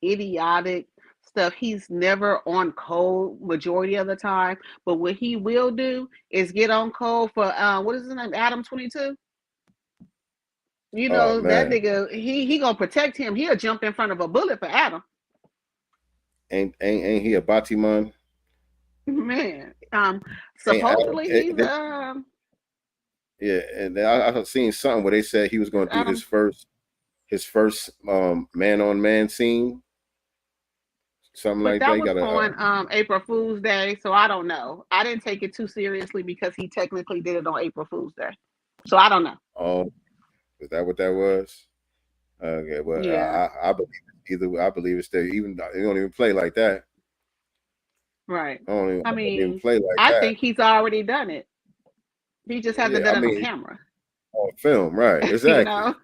idiotic stuff. He's never on code majority of the time, but what he will do is get on code for what is his name, Adam 22. You Oh know that man, nigga. He gonna protect him. He'll jump in front of a bullet for Adam. ain't he a Batiman? Man, Ain't Adam, supposedly he's yeah, and I seen something where they said he was going to do Adam. his first man on man scene, something But like that. that You was gotta on April Fool's Day, so I don't know. I didn't take it too seriously because he technically did it on April Fool's Day, so I don't know. oh, is that what that was? Okay, well, Yeah, I believe either. I believe it's there. Even they don't even play like that. right. I I don't even mean, play like I that. think he's already done it. He just hasn't Yeah, I done it on mean, camera. on film, right? You Exactly. know,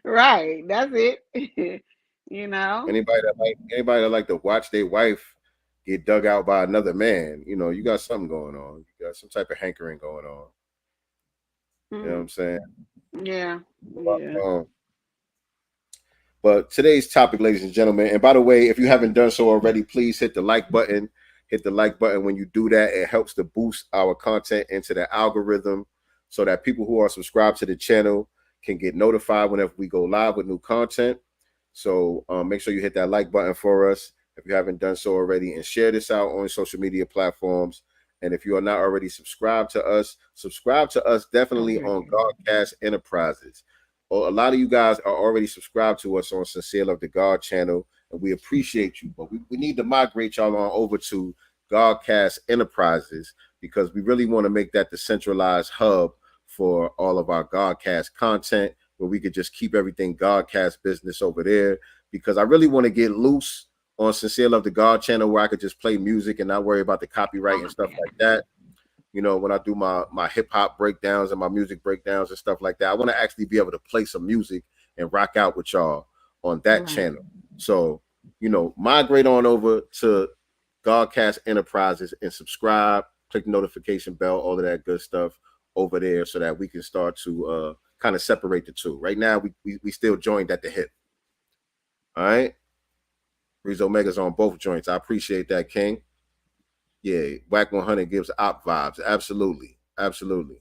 right? That's it. You know, Anybody that like to watch their wife get dug out by another man, you got something going on. You got some type of hankering going on. You know what I'm saying? yeah, yeah. Um, but today's topic, ladies and gentlemen, and by the way, if you haven't done so already, please hit the like button. Hit the like button. When you do that, it helps to boost our content into the algorithm so that people who are subscribed to the channel can get notified whenever we go live with new content. So make sure you hit that like button for us if you haven't done so already, and share this out on social media platforms. And if you are not already subscribe to us definitely on Godcast Enterprises. Well, a lot of you guys are already subscribed to us on Sincere Love the God channel, and we appreciate you. But we need to migrate y'all on over to Godcast Enterprises because we really want to make that the centralized hub for all of our Godcast content, where we could just keep everything Godcast business over there. Because I really want to get loose on Sincere Love the God channel, where I could just play music and not worry about the copyright and stuff like that. When I do my hip hop breakdowns and my music breakdowns and stuff like that, I want to actually be able to play some music and rock out with y'all on that channel. So, migrate on over to Godcast Enterprises and subscribe, click the notification bell, all of that good stuff over there so that we can start to kind of separate the two. Right now, we still joined at the hip. All right. Breeze Omega's on both joints. I appreciate that, King. Yeah, Whack 100 gives op vibes. Absolutely. Absolutely.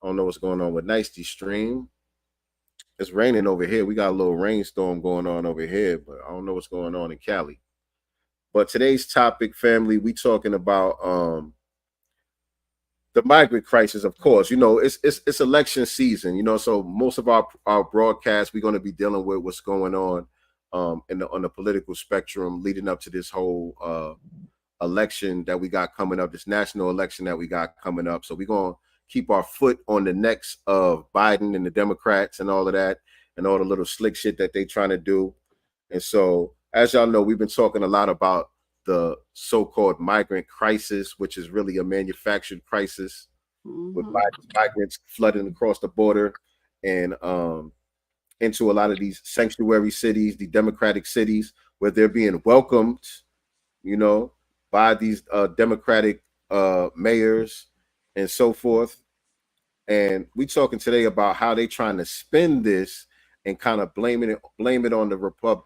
I don't know what's going on with Nicety Stream. It's raining over here. We got a little rainstorm going on over here, but I don't know what's going on in Cali. But today's topic, family, we talking about the migrant crisis. Of course, it's election season, so most of our broadcasts, we're going to be dealing with what's going on on the political spectrum leading up to this whole election that we got coming up, this national election that we got coming up. So we're going to keep our foot on the necks of Biden and the Democrats and all of that and all the little slick shit that they trying to do. And so, as y'all know, we've been talking a lot about the so-called migrant crisis, which is really a manufactured crisis with migrants flooding across the border and into a lot of these sanctuary cities, the democratic cities, where they're being welcomed, by these democratic mayors and so forth. And we talking today about how they trying to spin this and kind of blame it on the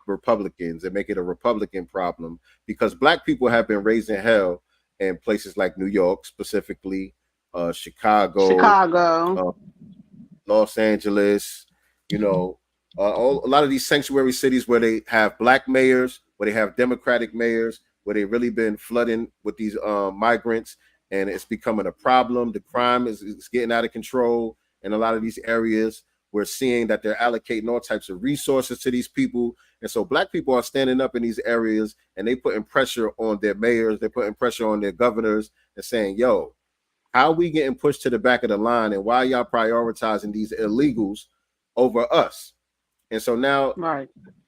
Republicans and make it a Republican problem, because Black people have been raising hell in places like New York, specifically Chicago, Los Angeles, a lot of these sanctuary cities where they have Black mayors, where they have Democratic mayors, where they really been flooding with these migrants, and it's becoming a problem. The crime is getting out of control in a lot of these areas. We're seeing that they're allocating all types of resources to these people. And so Black people are standing up in these areas, and they putting pressure on their mayors, they're putting pressure on their governors and saying, yo, how are we getting pushed to the back of the line, and why y'all prioritizing these illegals over us? And so now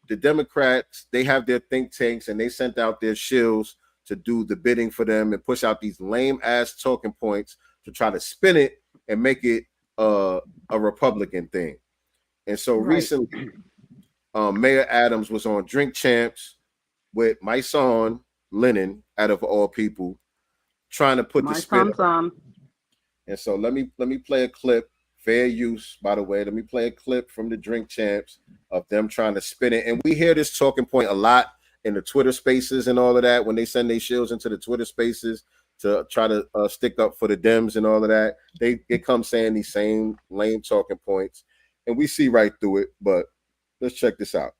the Democrats, they have their think tanks, and they sent out their shills to do the bidding for them and push out these lame ass talking points to try to spin it and make it a Republican thing. And so recently, Mayor Adams was on Drink Champs with my son Lennon, out of all people, trying to put the spin on. And so let me play a clip. Fair use, by the way. Let me play a clip from the Drink Champs of them trying to spin it. And we hear this talking point a lot in the Twitter spaces and all of that, when they send their shields into the Twitter spaces to try to stick up for the Dems and all of that. They come saying these same lame talking points, and we see right through it. But let's check this out.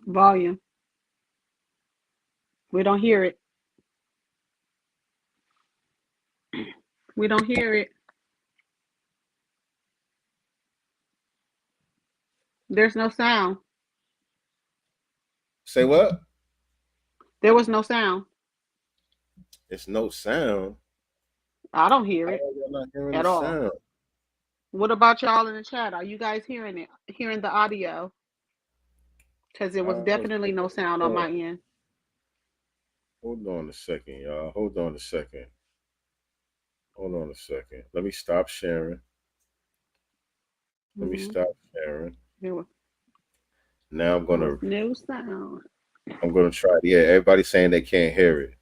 Volume. We don't hear it. We don't hear it. There's no sound. Say what? There was no sound. It's no sound. I don't hear it at all. Sound. What about y'all in the chat? Are you guys hearing it? Hearing the audio? Because there was definitely no sound on my end. Hold on a second, y'all. Hold on a second. Hold on a second. Let me stop sharing. Let me stop sharing. Now I'm gonna no sound. I'm gonna try. Yeah, everybody's saying they can't hear it.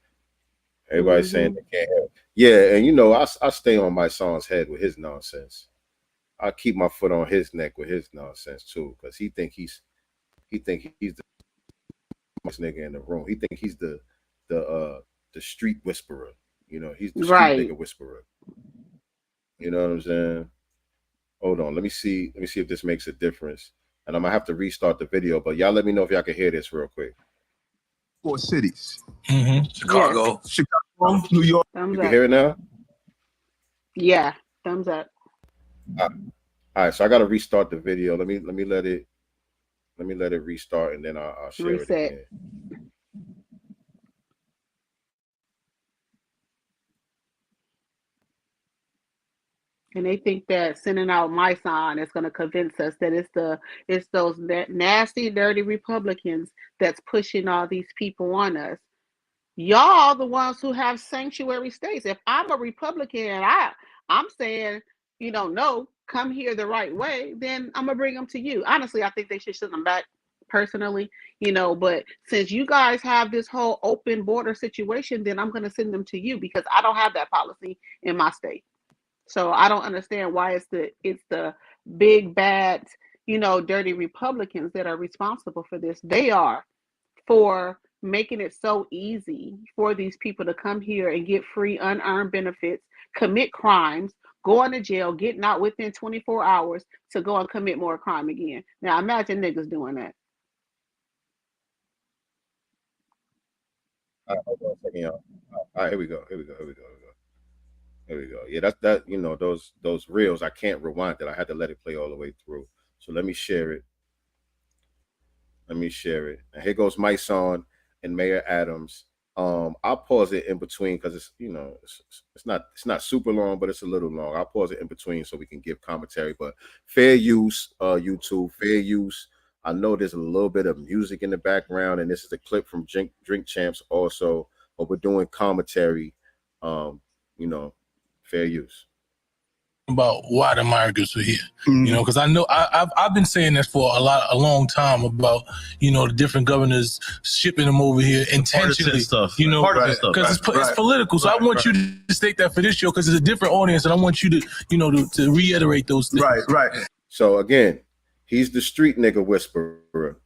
Everybody's saying they can't hear it. Yeah, and you know, I stay on my son's head with his nonsense. I keep my foot on his neck with his nonsense too, because he think he's the most nigga in the room. He think he's the street whisperer. You know, he's the street nigga whisperer. You know what I'm saying? Hold on, let me see if this makes a difference. And I'm gonna have to restart the video, but y'all let me know if y'all can hear this real quick. 4 cities. Chicago. Chicago, New York. Thumbs You up. can hear it now? Yeah, thumbs up. All right, so I gotta restart the video. Let me let it restart, and then I'll share it again. And they think that sending out my sign is going to convince us that it's those nasty, dirty Republicans that's pushing all these people on us. Y'all the ones who have sanctuary states. If I'm a Republican and I'm saying, you know, no, come here the right way, then I'm gonna bring them to you. Honestly, I think they should send them back personally, you know, but since you guys have this whole open border situation, then I'm gonna send them to you because I don't have that policy in my state. So I don't understand why it's the big bad, you know, dirty Republicans that are responsible for this. They are, for making it so easy for these people to come here and get free unearned benefits, commit crimes, go into jail, getting out within 24 hours to go and commit more crime again. Now imagine niggas doing that. All right, hold on a second, y'all. All right, here we go. Yeah, that you know, those reels, I can't rewind it. I had to let it play all the way through. So let me share it. And here goes my son and Mayor Adams. I'll pause it in between because it's, you know, it's not super long, but it's a little long. I'll pause it in between so we can give commentary. But fair use, YouTube, fair use. I know there's a little bit of music in the background, and this is a clip from Drink Champs also, but we're doing commentary. You know, fair use. About why the migrants are here, you know, because I know I've been saying this for a long time about, you know, the different governors shipping them over here intentionally, stuff, you know, because it's political. So I want you to state that for this show because it's a different audience, and I want you to, you know, to reiterate those things. Right. So again, he's the street nigga whisperer,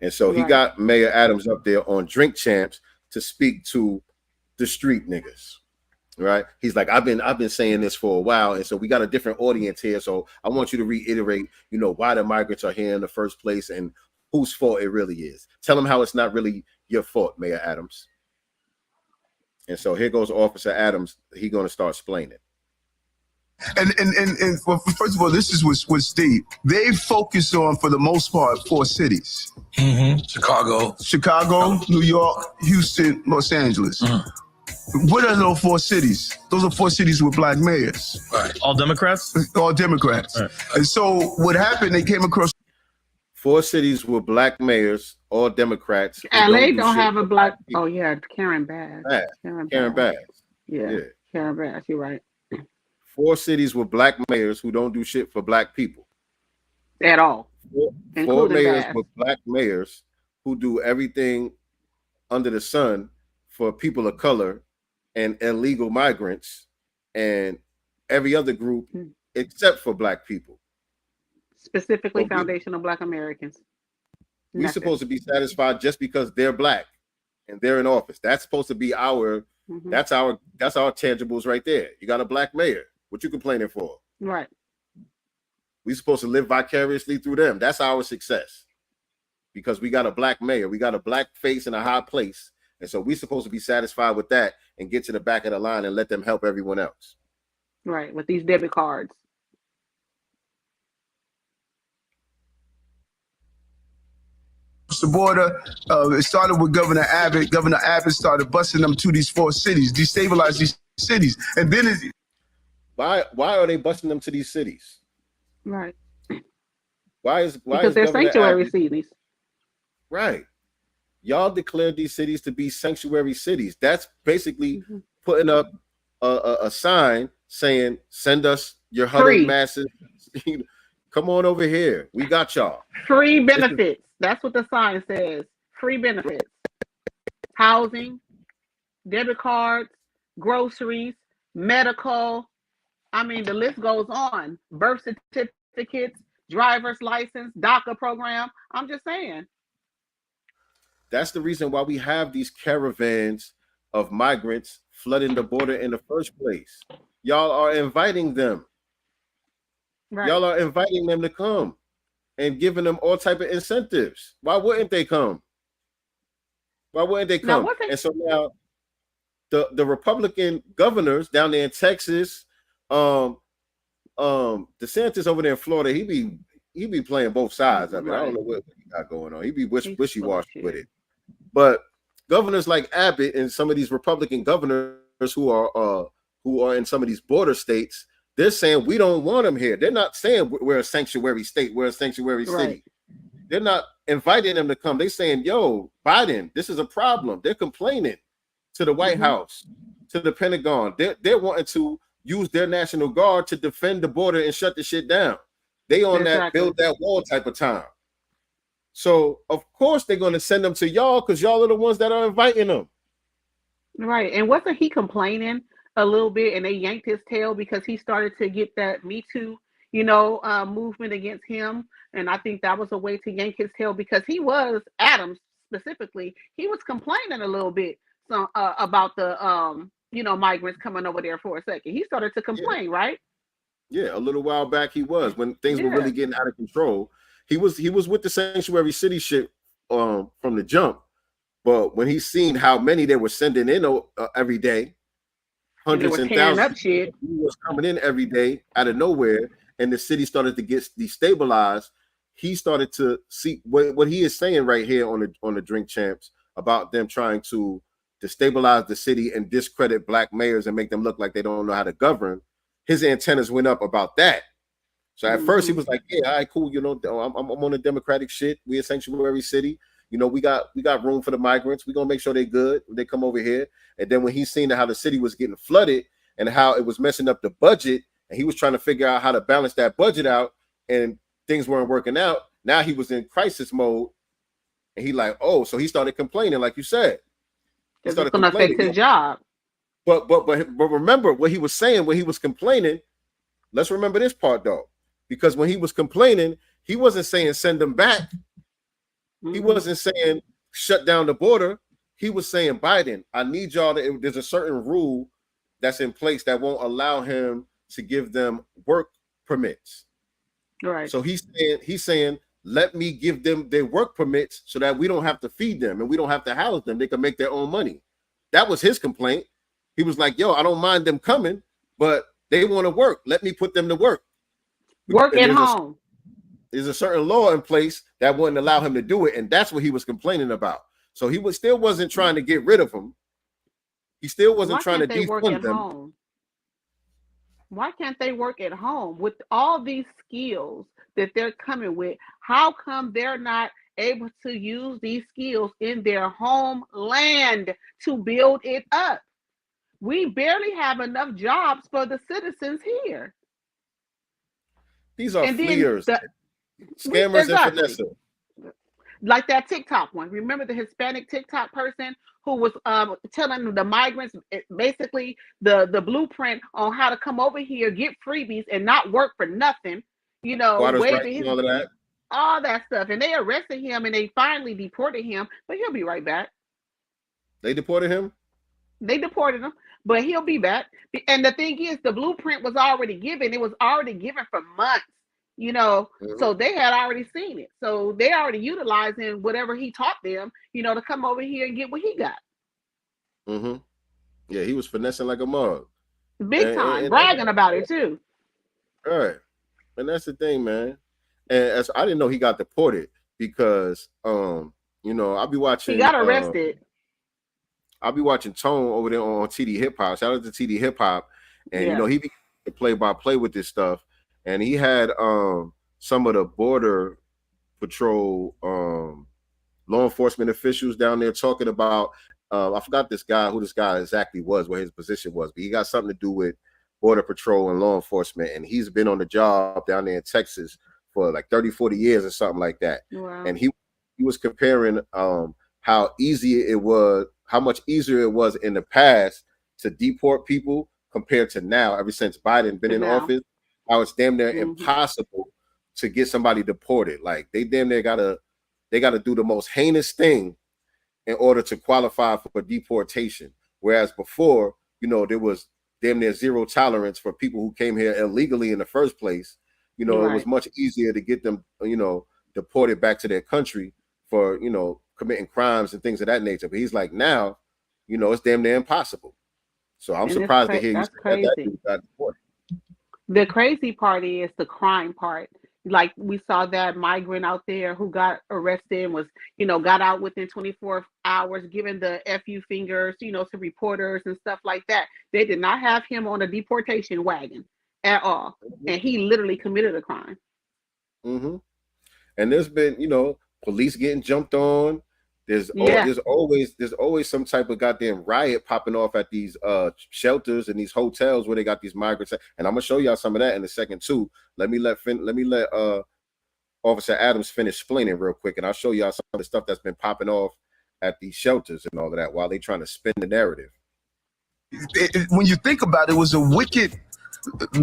and so he got Mayor Adams up there on Drink Champs to speak to the street niggas. Right, he's like, I've been saying this for a while, and so we got a different audience here. So I want you to reiterate, you know, why the migrants are here in the first place and whose fault it really is. Tell them how it's not really your fault, Mayor Adams. And so here goes Officer Adams. He's going to start explaining. And well, first of all, this is with Steve. They focus on, for the most part, 4 cities: Chicago, New York, Houston, Los Angeles. What are those 4 cities? Those are 4 cities with black mayors. Right. All Democrats? All Democrats. Right. And so what happened, they came across 4 cities with black mayors, all Democrats. LA don't have a black. Oh yeah, Karen Bass. Karen Bass. Yeah, Karen Bass. You're right. 4 cities with black mayors who don't do shit for black people at all. 4 mayors with black mayors who do everything under the sun for people of color and illegal migrants and every other group except for black people. Specifically, Foundation of Black Americans. We're supposed to be satisfied just because they're black and they're in office. That's supposed to be our that's our tangibles right there. You got a black mayor. What you complaining for? Right. We're supposed to live vicariously through them. That's our success. Because we got a black mayor, we got a black face in a high place. And so we're supposed to be satisfied with that and get to the back of the line and let them help everyone else. Right, with these debit cards. the border. It started with Governor Abbott. Governor Abbott started busting them to these 4 cities, destabilize these cities. And then why are they busting them to these cities? Right. Because they're sanctuary cities. Right. Y'all declared these cities to be sanctuary cities. That's basically putting up a sign saying, send us your huddled masses. Come on over here. We got y'all. Free benefits. That's what the sign says. Free benefits. Housing, debit cards, groceries, medical. I mean, the list goes on. Birth certificates, driver's license, DACA program. I'm just saying. That's the reason why we have these caravans of migrants flooding the border in the first place. Y'all are inviting them. Right. Y'all are inviting them to come and giving them all type of incentives. Why wouldn't they come? Why wouldn't they come? And so now the Republican governors down there in Texas, DeSantis over there in Florida, he be playing both sides of it. I don't know what he got going on. He be wishy-washy with it. But governors like Abbott and some of these Republican governors who are in some of these border states, they're saying we don't want them here. They're not saying we're a sanctuary state, we're a sanctuary city. They're not inviting them to come. They're saying, yo, Biden, this is a problem. They're complaining to the White House, to the Pentagon. They're wanting to use their National Guard to defend the border and shut the shit down. They on that build that wall type of time. So of course they're going to send them to y'all because y'all are the ones that are inviting them. Right. And wasn't he complaining a little bit and they yanked his tail because he started to get that Me Too, movement against him. And I think that was a way to yank his tail because he was, Adams specifically, he was complaining a little bit about the, migrants coming over there for a second. He started to complain, right? Yeah, a little while back he was when things were really getting out of control. He was with the sanctuary city shit from the jump. But when he seen how many they were sending in every day, hundreds and thousands, he was coming in every day out of nowhere, and the city started to get destabilized. He started to see what he is saying right here on the Drink Champs about them trying to destabilize the city and discredit black mayors and make them look like they don't know how to govern. His antennas went up about that. So at first he was like, yeah, all right, cool. I'm on the Democratic shit. We a sanctuary city. We got room for the migrants. We're going to make sure they're good when they come over here. And then when he seen how the city was getting flooded and how it was messing up the budget, and he was trying to figure out how to balance that budget out and things weren't working out. Now he was in crisis mode. And he like, so he started complaining, like you said. It's going to affect his job. But remember what he was saying when he was complaining. Let's remember this part though, because when he was complaining, he wasn't saying send them back. He wasn't saying shut down the border. He was saying, Biden, I need y'all to. There's a certain rule that's in place that won't allow him to give them work permits. Right. So he's saying, let me give them their work permits so that we don't have to feed them and we don't have to house them. They can make their own money. That was his complaint. He was like, yo, I don't mind them coming, but they want to work. Let me put them to work. Work at home. There's a certain law in place that wouldn't allow him to do it, and that's what he was complaining about. So he still wasn't trying to get rid of him. He still wasn't Why trying to can't they work defund at them. home? Why can't they work at home with all these skills that they're coming with? How come they're not able to use these skills in their homeland to build it up? We barely have enough jobs for the citizens here. These are And then fleers, scammers, and exactly. finessers. Like that TikTok one. Remember the Hispanic TikTok person who was telling the migrants basically the blueprint on how to come over here, get freebies, and not work for nothing. You know, Squatters' rights waving and his all of that. all that stuff, and they arrested him and they finally deported him, but he'll be right back. They deported him? They deported him, but he'll be back. And the thing is, the blueprint was already given. It was already given for months, you know, so they had already seen it. So they already utilizing whatever he taught them, you know, to come over here and get what he got. Yeah, he was finessing like a mug. Big time, bragging about it too. All right. And that's the thing, man. And I didn't know he got deported because you know, I'll be watching. He got arrested. I'll be watching Tone over there on TD Hip Hop. Shout out to TD Hip Hop. And you know, he became the play-by-play with this stuff. And he had some of the border patrol law enforcement officials down there talking about I forgot who this guy exactly was, what his position was, but he got something to do with border patrol and law enforcement, and he's been on the job down there in Texas for like 30-40 years or something like that. Wow. And he was comparing how much easier it was in the past to deport people compared to now, ever since Biden been in office, how it's damn near impossible to get somebody deported. Like they damn near gotta do the most heinous thing in order to qualify for deportation. Whereas before, you know, there was damn near zero tolerance for people who came here illegally in the first place. You know, it was much easier to get them, you know, deported back to their country for, you know, committing crimes and things of that nature. But he's like, now, you know, it's damn near impossible. So I'm surprised to hear you say that dude got deported. The crazy part is the crime part. Like we saw that migrant out there who got arrested and was, you know, got out within 24 hours, giving the FU fingers, you know, to reporters and stuff like that. They did not have him on a deportation wagon at all. And he literally committed a crime. And there's been, you know, police getting jumped on. There's always some type of goddamn riot popping off at these shelters and these hotels where they got these migrants. And I'm gonna show y'all some of that in a second too. Let me let Officer Adams finish explaining real quick, and I'll show y'all some of the stuff that's been popping off at these shelters and all of that while they trying to spin the narrative. When you think about it, it was a wicked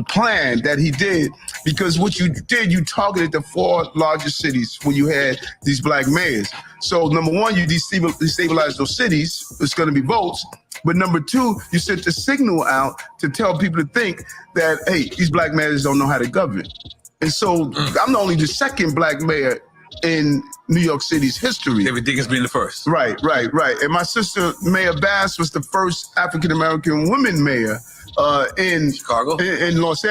plan that he did, because what you did, you targeted the 4 largest cities when you had these black mayors. So number one, you destabilized those cities. It's going to be votes. But number 2, you sent the signal out to tell people to think that, hey, these black mayors don't know how to govern. And so I'm only the 2nd black mayor in New York City's history. Everything has been the first. Right. And my sister, Mayor Bass, was the first African-American woman mayor in Chicago, in Los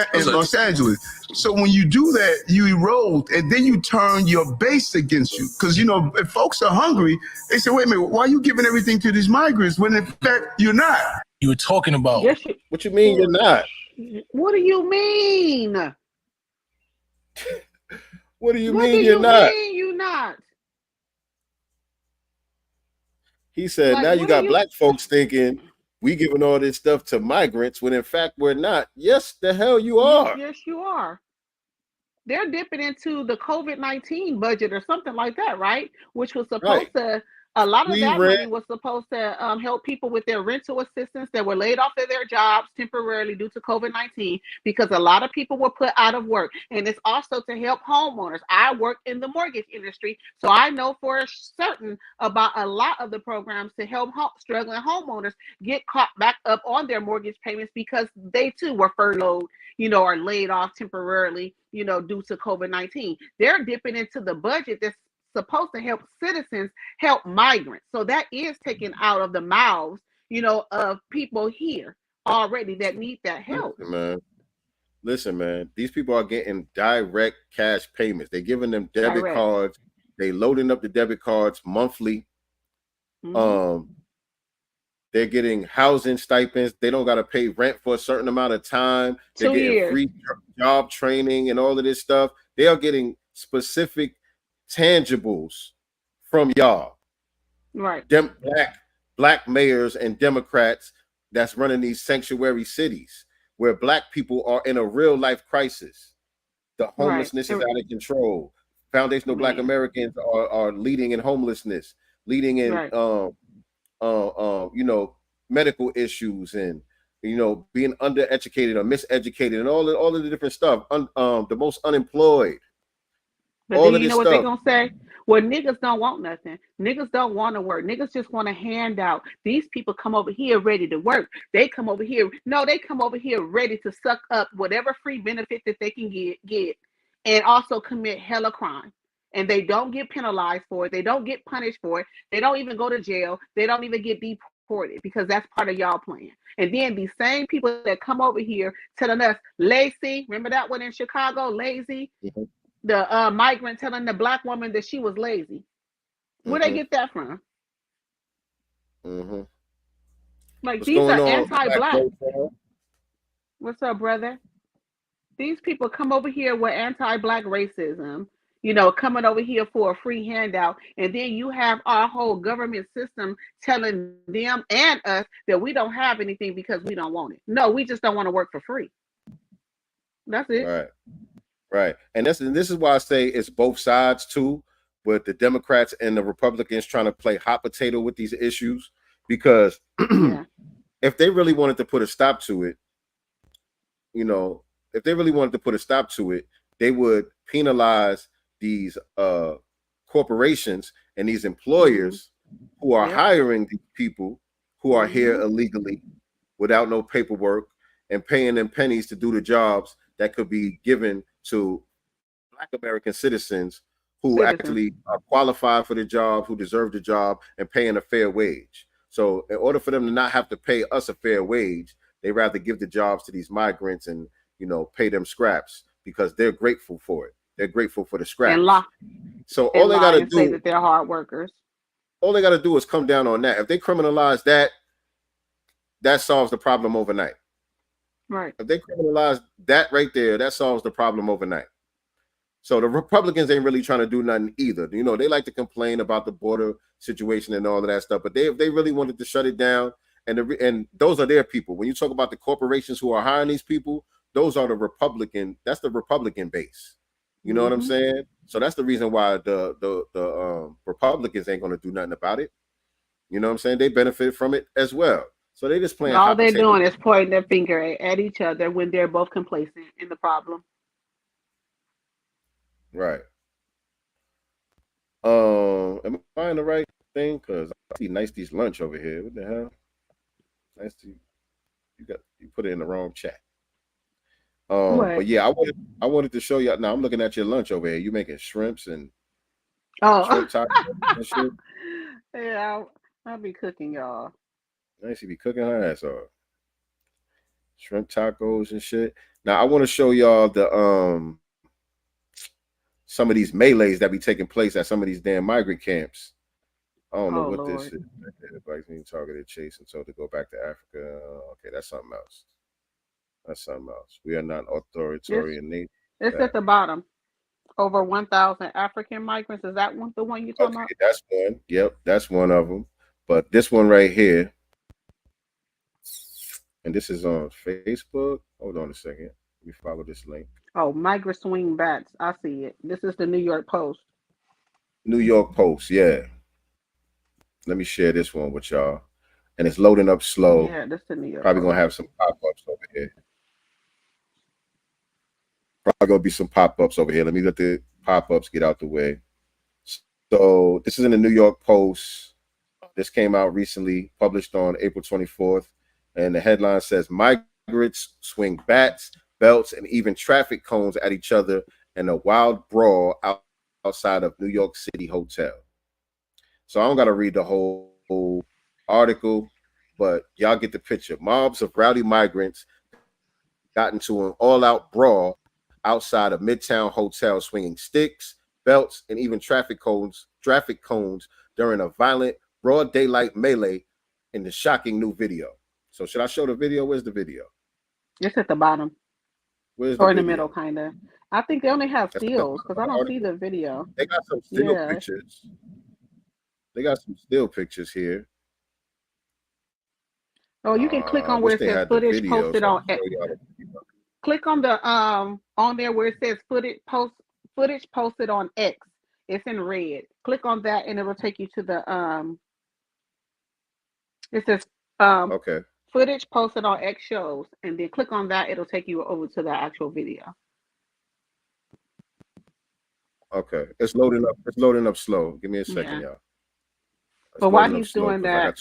Angeles. So when you do that, you erode, and then you turn your base against you. Because, you know, if folks are hungry, they say, wait a minute, why are you giving everything to these migrants when in fact you're not? You were talking about. What you mean you're not? What do you mean? What do you mean you're not? You're not? He said, Like, now you got black folks thinking we giving all this stuff to migrants when in fact we're not. Yes, the hell you are. Yes, you are. They're dipping into the COVID-19 budget or something like that, right? Which was supposed to, a lot of that money was supposed to help people with their rental assistance that were laid off of their jobs temporarily due to COVID-19, because a lot of people were put out of work. And it's also to help homeowners. I work in the mortgage industry, so I know for certain about a lot of the programs to help struggling homeowners get caught back up on their mortgage payments, because they too were furloughed, you know, or laid off temporarily, you know, due to COVID-19. They're dipping into the budget that's supposed to help citizens help migrants. So that is taken out of the mouths, you know, of people here already that need that help. Listen, man, these people are getting direct cash payments. They're giving them debit cards. They loading up the debit cards monthly. They're getting housing stipends. They don't got to pay rent for a certain amount of time. They're 2 getting years. free job training and all of this stuff. They are getting specific tangibles from y'all. Right. Black mayors and Democrats that's running these sanctuary cities where black people are in a real life crisis. The homelessness is out of control. Foundational Black Americans are leading in homelessness, leading in you know, medical issues, and you know, being undereducated or miseducated, and all of the different stuff. The most unemployed. But all then of you this know what stuff. they're gonna say? Well, niggas don't want nothing. Niggas don't want to work. Niggas just want a handout. These people come over here ready to work. They come over here. No, they come over here ready to suck up whatever free benefit that they can get, and also commit hella crime. And they don't get penalized for it. They don't get punished for it. They don't even go to jail. They don't even get deported because that's part of y'all plan. And then these same people that come over here telling us lazy. Remember that one in Chicago, lazy. Mm-hmm. The migrant telling the black woman that she was lazy. Where they get that from? Mm-hmm. Like, What's these going are on, anti-black. What's up, brother? These people come over here with anti-black racism, you know, coming over here for a free handout, and then you have our whole government system telling them and us that we don't have anything because we don't want it. No, we just don't want to work for free. That's it. Right. And this is why I say it's both sides too, with the Democrats and the Republicans trying to play hot potato with these issues. Because if they really wanted to put a stop to it, you know, if they really wanted to put a stop to it, they would penalize these corporations and these employers who are hiring these people who are here illegally without no paperwork and paying them pennies to do the jobs that could be given to Black American citizens who actually are qualified for the job, who deserve the job, and paying a fair wage. So in order for them to not have to pay us a fair wage, they rather give the jobs to these migrants and, you know, pay them scraps because they're grateful for it. They're grateful for the scraps. So all they got to do, say that they're hard workers. All they got to do is come down on that. If they criminalize that, that solves the problem overnight. Right. If they criminalize that right there, that solves the problem overnight. So the Republicans ain't really trying to do nothing either. You know, they like to complain about the border situation and all of that stuff, but if they really wanted to shut it down, and those are their people. When you talk about the corporations who are hiring these people, those are the Republican. That's the Republican base. You know what I'm saying? So that's the reason why the Republicans ain't going to do nothing about it. You know what I'm saying? They benefit from it as well. So they just playing. All they're doing is pointing their finger at each other when they're both complacent in the problem. Right. Am I in the right thing? Because I see Nicety's lunch over here. What the hell? Nicety, you put it in the wrong chat. But yeah, I wanted to show you. Now I'm looking at your lunch over here. You making shrimps and shrimp tacos and shit. Yeah, I'll be cooking, y'all. Nice, be cooking her ass off. Shrimp tacos and shit. Now I want to show y'all the some of these melees that be taking place at some of these damn migrant camps. I don't know what this is. Everybody's being targeted, chased, and told to go back to Africa. Okay, that's something else. That's something else. We are not authoritarian nature. It's at the bottom. Over 1,000 African migrants. Is that the one you're talking about? That's one. Yep, that's one of them. But this one right here, and this is on Facebook. Hold on a second. Let me follow this link. Oh, migrant swing bats. I see it. This is the New York Post. New York Post, yeah. Let me share this one with y'all. And it's loading up slow. Yeah, this is the New York Probably Post. going to have some pop-ups over here. Probably going to be some pop-ups over here. Let me let the pop-ups get out the way. So this is in the New York Post. This came out recently, published on April 24th. And the headline says, migrants swing bats, belts, and even traffic cones at each other in a wild brawl outside of New York City hotel. So I don't got to read the whole article, but y'all get the picture. Mobs of rowdy migrants got into an all-out brawl outside of Midtown Hotel, swinging sticks, belts, and even traffic cones during a violent broad daylight melee in the shocking new video. So should I show the video? Where's the video? It's at the bottom. Where's or the in the video? middle, kind of. I think they only have That's stills because I don't see article. the video. They got some still Yeah. pictures. They got some still pictures here. Oh, you can click on where it says footage posted on X. Click on the on there where it says footage posted on X. It's in red. Click on that and it will take you to the it says okay. Footage posted on X shows, and then click on that. It'll take you over to the actual video. Okay, it's loading up. It's loading up slow. Give me a second, y'all. But while he's doing that,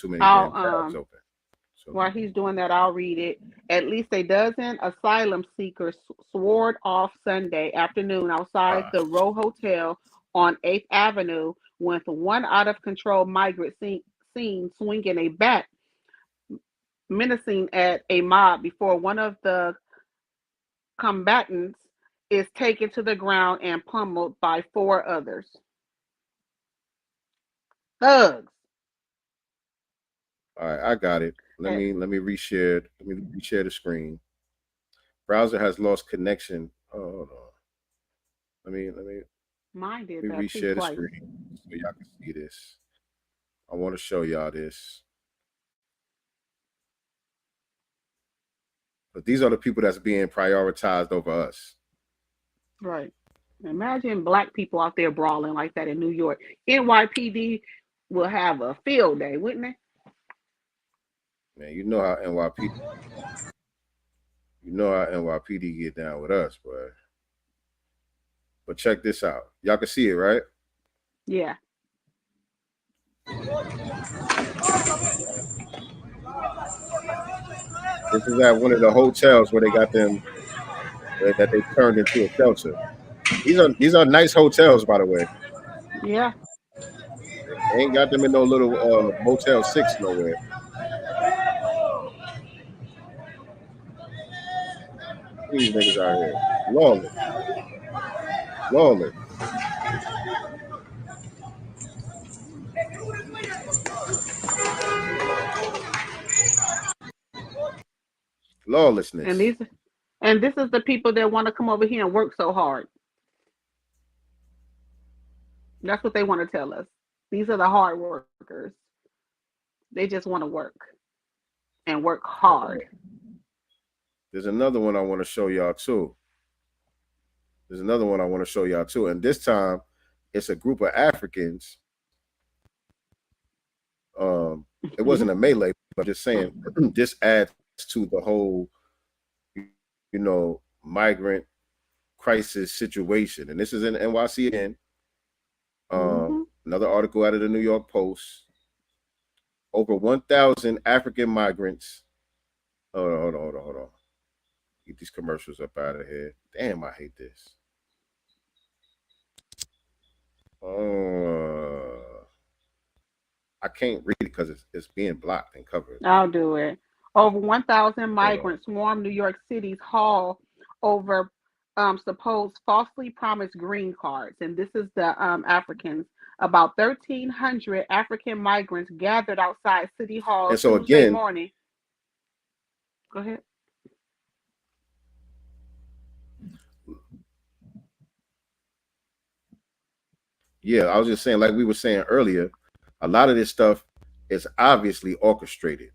while he's doing that, I'll read it. At least a dozen asylum seekers swore off Sunday afternoon outside the Row Hotel on 8th Avenue with one out-of-control migrant seen swinging a bat, menacing at a mob before one of the combatants is taken to the ground and pummeled by 4 others. Thugs. All right, I got it. Let me reshare. Let me reshare the screen. Browser has lost connection. Oh, hold on. Let me. Mine did let me reshare the screen so y'all can see this. I want to show y'all this. But these are the people that's being prioritized over us. Right. Imagine black people out there brawling like that in New York. NYPD will have a field day, wouldn't they? Man, you know how NYPD get down with us, boy. But check this out. Y'all can see it, right? Yeah. This is at one of the hotels where they got them that they turned into a shelter. These are nice hotels, by the way. Yeah. They ain't got them in no little Motel 6 nowhere. These niggas out here. Lawless. Lawless. Lawlessness. And this is the people that want to come over here and work so hard. That's what they want to tell us. These are the hard workers. They just want to work and work hard. There's another one I want to show y'all too. And this time it's a group of Africans. It wasn't a melee, but just saying this adds to the whole, migrant crisis situation. And this is in NYC again. Another article out of the New York Post. Over 1,000 African migrants. Hold on. Get these commercials up out of here. Damn, I hate this. I can't read it because it's being blocked and covered. I'll do it. Over 1,000 migrants swarmed New York City's hall over supposed falsely promised green cards. And this is the Africans. About 1,300 African migrants gathered outside City Hall Tuesday morning. Go ahead. Yeah, I was just saying, like we were saying earlier, a lot of this stuff is obviously orchestrated.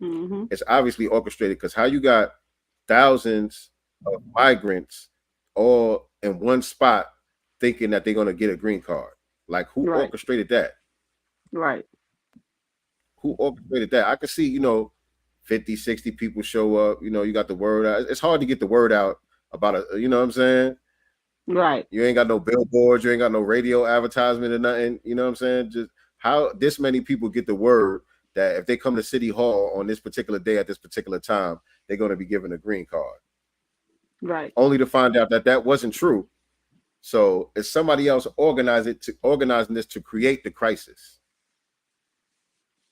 Mm-hmm. It's obviously orchestrated because how you got thousands of migrants all in one spot thinking that they're going to get a green card. Like, who orchestrated that? Right. Who orchestrated that? I could see, 50, 60 people show up. You got the word out. It's hard to get the word out about it. You know what I'm saying? Right. You ain't got no billboards. You ain't got no radio advertisement or nothing. You know what I'm saying? Just how this many people get the word that if they come to City Hall on this particular day at this particular time, they're going to be given a green card. Right. Only to find out that wasn't true. So it's somebody else organizing this to create the crisis.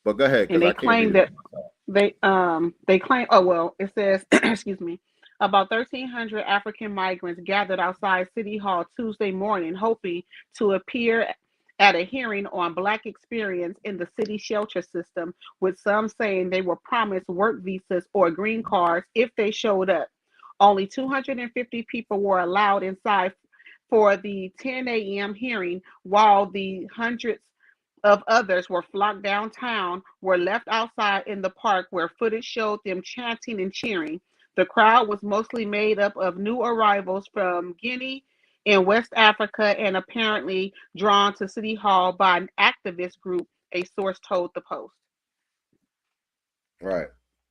But go ahead. And they claim that they claim. Oh well, it says excuse me. About 1,300 African migrants gathered outside City Hall Tuesday morning, hoping to appear at a hearing on Black experience in the city shelter system, with some saying they were promised work visas or green cards if they showed up. Only 250 people were allowed inside for the 10 a.m. hearing, while the hundreds of others were flocked downtown, were left outside in the park where footage showed them chanting and cheering. The crowd was mostly made up of new arrivals from Guinea in West Africa and apparently drawn to City Hall by an activist group, a source told the Post. Right.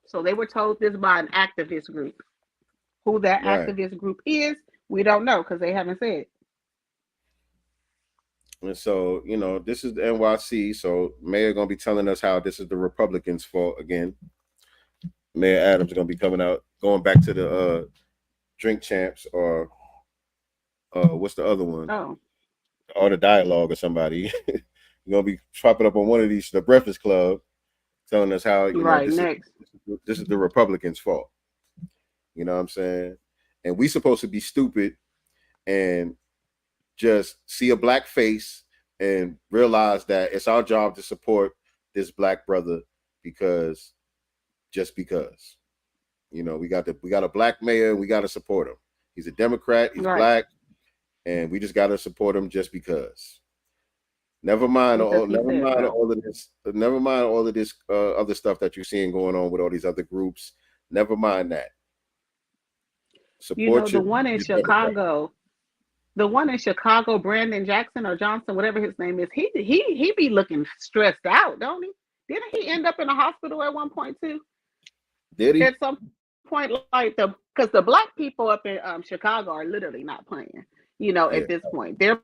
So they were told this by an activist group. Who that activist group is, we don't know because they haven't said. And so, you know, this is the NYC. So Mayor going to be telling us how this is the Republicans' fault again. Mayor Adams is going to be coming out, going back to the Drink Champs or what's the other one? Oh. Or the Dialogue or somebody. You're going to be popping up on one of these, the Breakfast Club, telling us how, you know, this is the Republicans' fault. You know what I'm saying? And we supposed to be stupid and just see a Black face and realize that it's our job to support this Black brother because, you know, we got a Black mayor, we got to support him. He's a Democrat, he's Black, and we just got to support him just because. Never mind all of this other stuff that you're seeing going on with all these other groups. Never mind that. Support, you know, the one in Chicago. The one in Chicago, Brandon Jackson or Johnson, whatever his name is, he be looking stressed out, don't he? Didn't he end up in a hospital at one point too? Did he? At some point, like because the Black people up in Chicago are literally not playing. You know, at this point, they're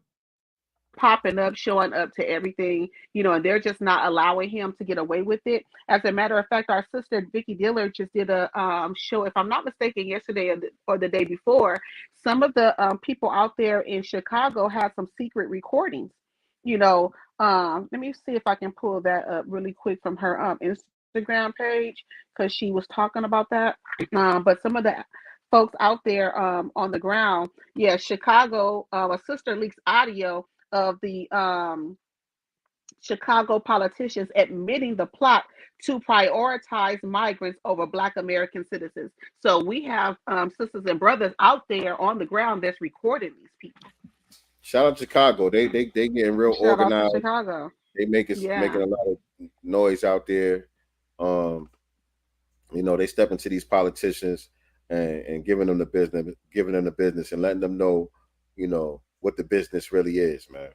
popping up, showing up to everything, you know, and they're just not allowing him to get away with it. As a matter of fact, our sister Vicky Diller just did a show, if I'm not mistaken, yesterday or the day before. Some of the people out there in Chicago had some secret recordings. You know, let me see if I can pull that up really quick from her Instagram page, because she was talking about that. But some of the folks out there on the ground, Chicago, a sister leaks audio of the Chicago politicians admitting the plot to prioritize migrants over Black American citizens. So we have sisters and brothers out there on the ground that's recording these people. Shout out to Chicago. They getting real organized. Out to Chicago. They making a lot of noise out there. You know, they step into these politicians and giving them the business and letting them know, you know, what the business really is, man.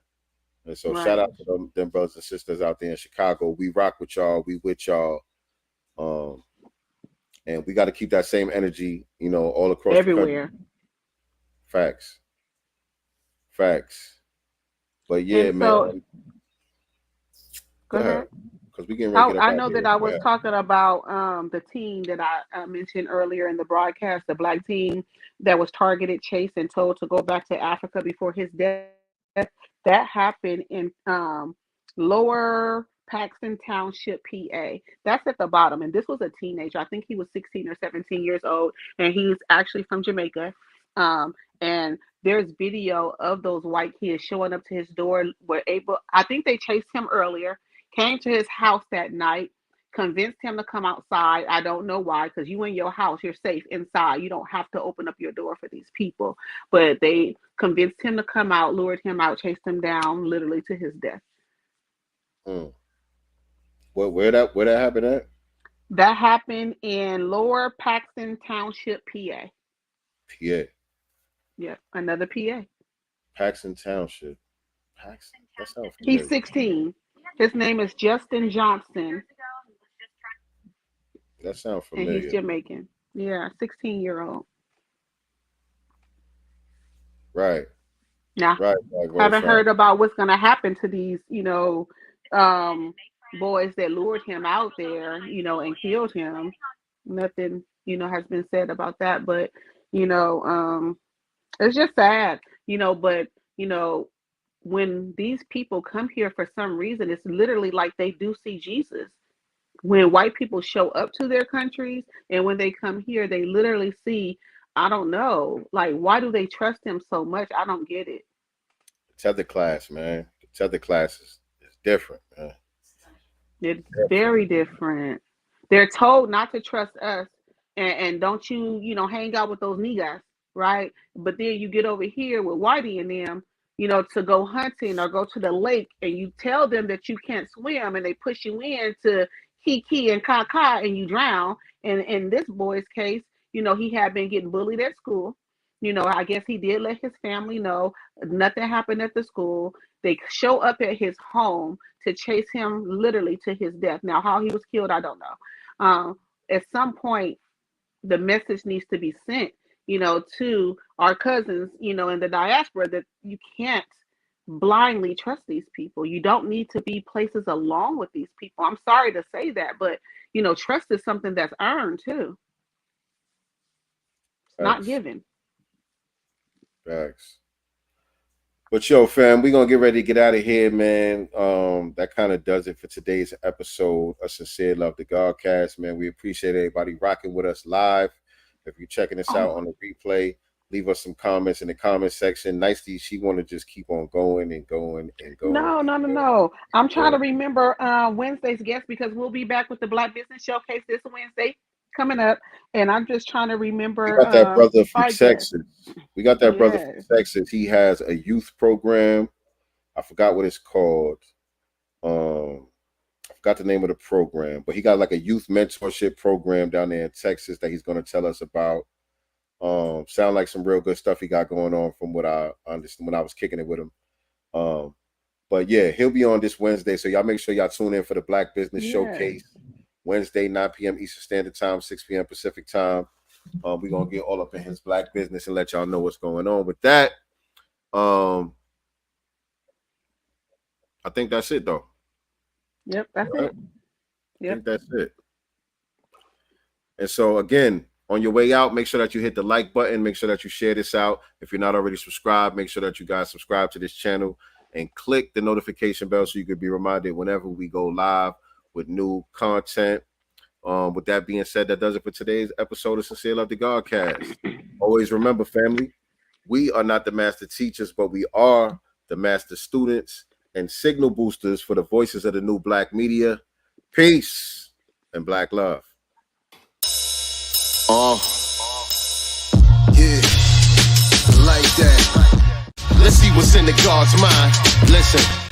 And so shout out to them brothers and sisters out there in Chicago. We rock with y'all. We with y'all. And we got to keep that same energy, you know, all across everywhere. The country. Facts. But yeah, man. Go ahead. Because we can. I know that I was talking about the team that I mentioned earlier in the broadcast, the Black team that was targeted, chased, and told to go back to Africa before his death. That happened in Lower Paxton Township, PA. That's at the bottom. And this was a teenager. I think he was 16 or 17 years old, and he's actually from Jamaica. And there's video of those white kids showing up to his door. I think they chased him earlier, came to his house that night, convinced him to come outside. I don't know why, because you in your house, you're safe inside. You don't have to open up your door for these people. But they convinced him to come out, lured him out, chased him down, literally to his death. Where that happened at? That happened in Lower Paxton Township, PA. PA. Yeah, another PA. Paxton Township. Paxton. That sounds familiar. He's 16. His name is Justin Johnson. That sounds familiar. And he's Jamaican. Yeah, 16-year-old. Right. Now, haven't heard about what's going to happen to these, you know, boys that lured him out there, you know, and killed him. Nothing, you know, has been said about that. But, you know, it's just sad, you know, but, you know, when these people come here for some reason, it's literally like they do see Jesus. When white people show up to their countries and when they come here, they literally see, I don't know, like, why do they trust him so much? I don't get it. Tether class, man. These other classes is different, man. It's very different. They're told not to trust us and don't you know, hang out with those niggas, right? But then you get over here with Whitey and them, you know, to go hunting or go to the lake, and you tell them that you can't swim, and they push you into Kiki and Kaka, and you drown. And in this boy's case, you know, he had been getting bullied at school. You know, I guess he did let his family know. Nothing happened at the school. They show up at his home to chase him literally to his death. Now, how he was killed, I don't know. At some point, the message needs to be sent, you know, to our cousins, you know, in the diaspora, that you can't blindly trust these people. You don't need to be places along with these people. I'm sorry to say that, but, you know, trust is something that's earned too. It's not given. Facts. But yo, fam, we're gonna get ready to get out of here, man. That kind of does it for today's episode of Sincere Love the Godcast, man. We appreciate everybody rocking with us live. If you're checking us out on the replay, leave us some comments in the comment section. Nicely, she want to just keep on going and going and going. No. I'm trying to remember Wednesday's guest, because we'll be back with the Black Business Showcase this Wednesday coming up, and I'm just trying to remember. We got that brother from Texas. We got that brother from Texas. He has a youth program. I forgot what it's called. I forgot the name of the program, but he got like a youth mentorship program down there in Texas that he's going to tell us about. Sound like some real good stuff he got going on from what I understand when I was kicking it with him. But yeah, he'll be on this Wednesday, so y'all make sure y'all tune in for the Black Business Showcase. Wednesday, 9 p.m. Eastern Standard Time, 6 p.m. Pacific Time. We're going to get all up in his black business and let y'all know what's going on with that. I think that's it, though. Yep, that's it. Yep. I think that's it. And so, again, on your way out, make sure that you hit the like button. Make sure that you share this out. If you're not already subscribed, make sure that you guys subscribe to this channel and click the notification bell so you could be reminded whenever we go live with new content. With that being said, that does it for today's episode of Sincere Love the Godcast. Always remember, family, we are not the master teachers, but we are the master students and signal boosters for the voices of the new Black media. Peace and Black love. Yeah, like that. Let's see what's in the God's mind. Listen.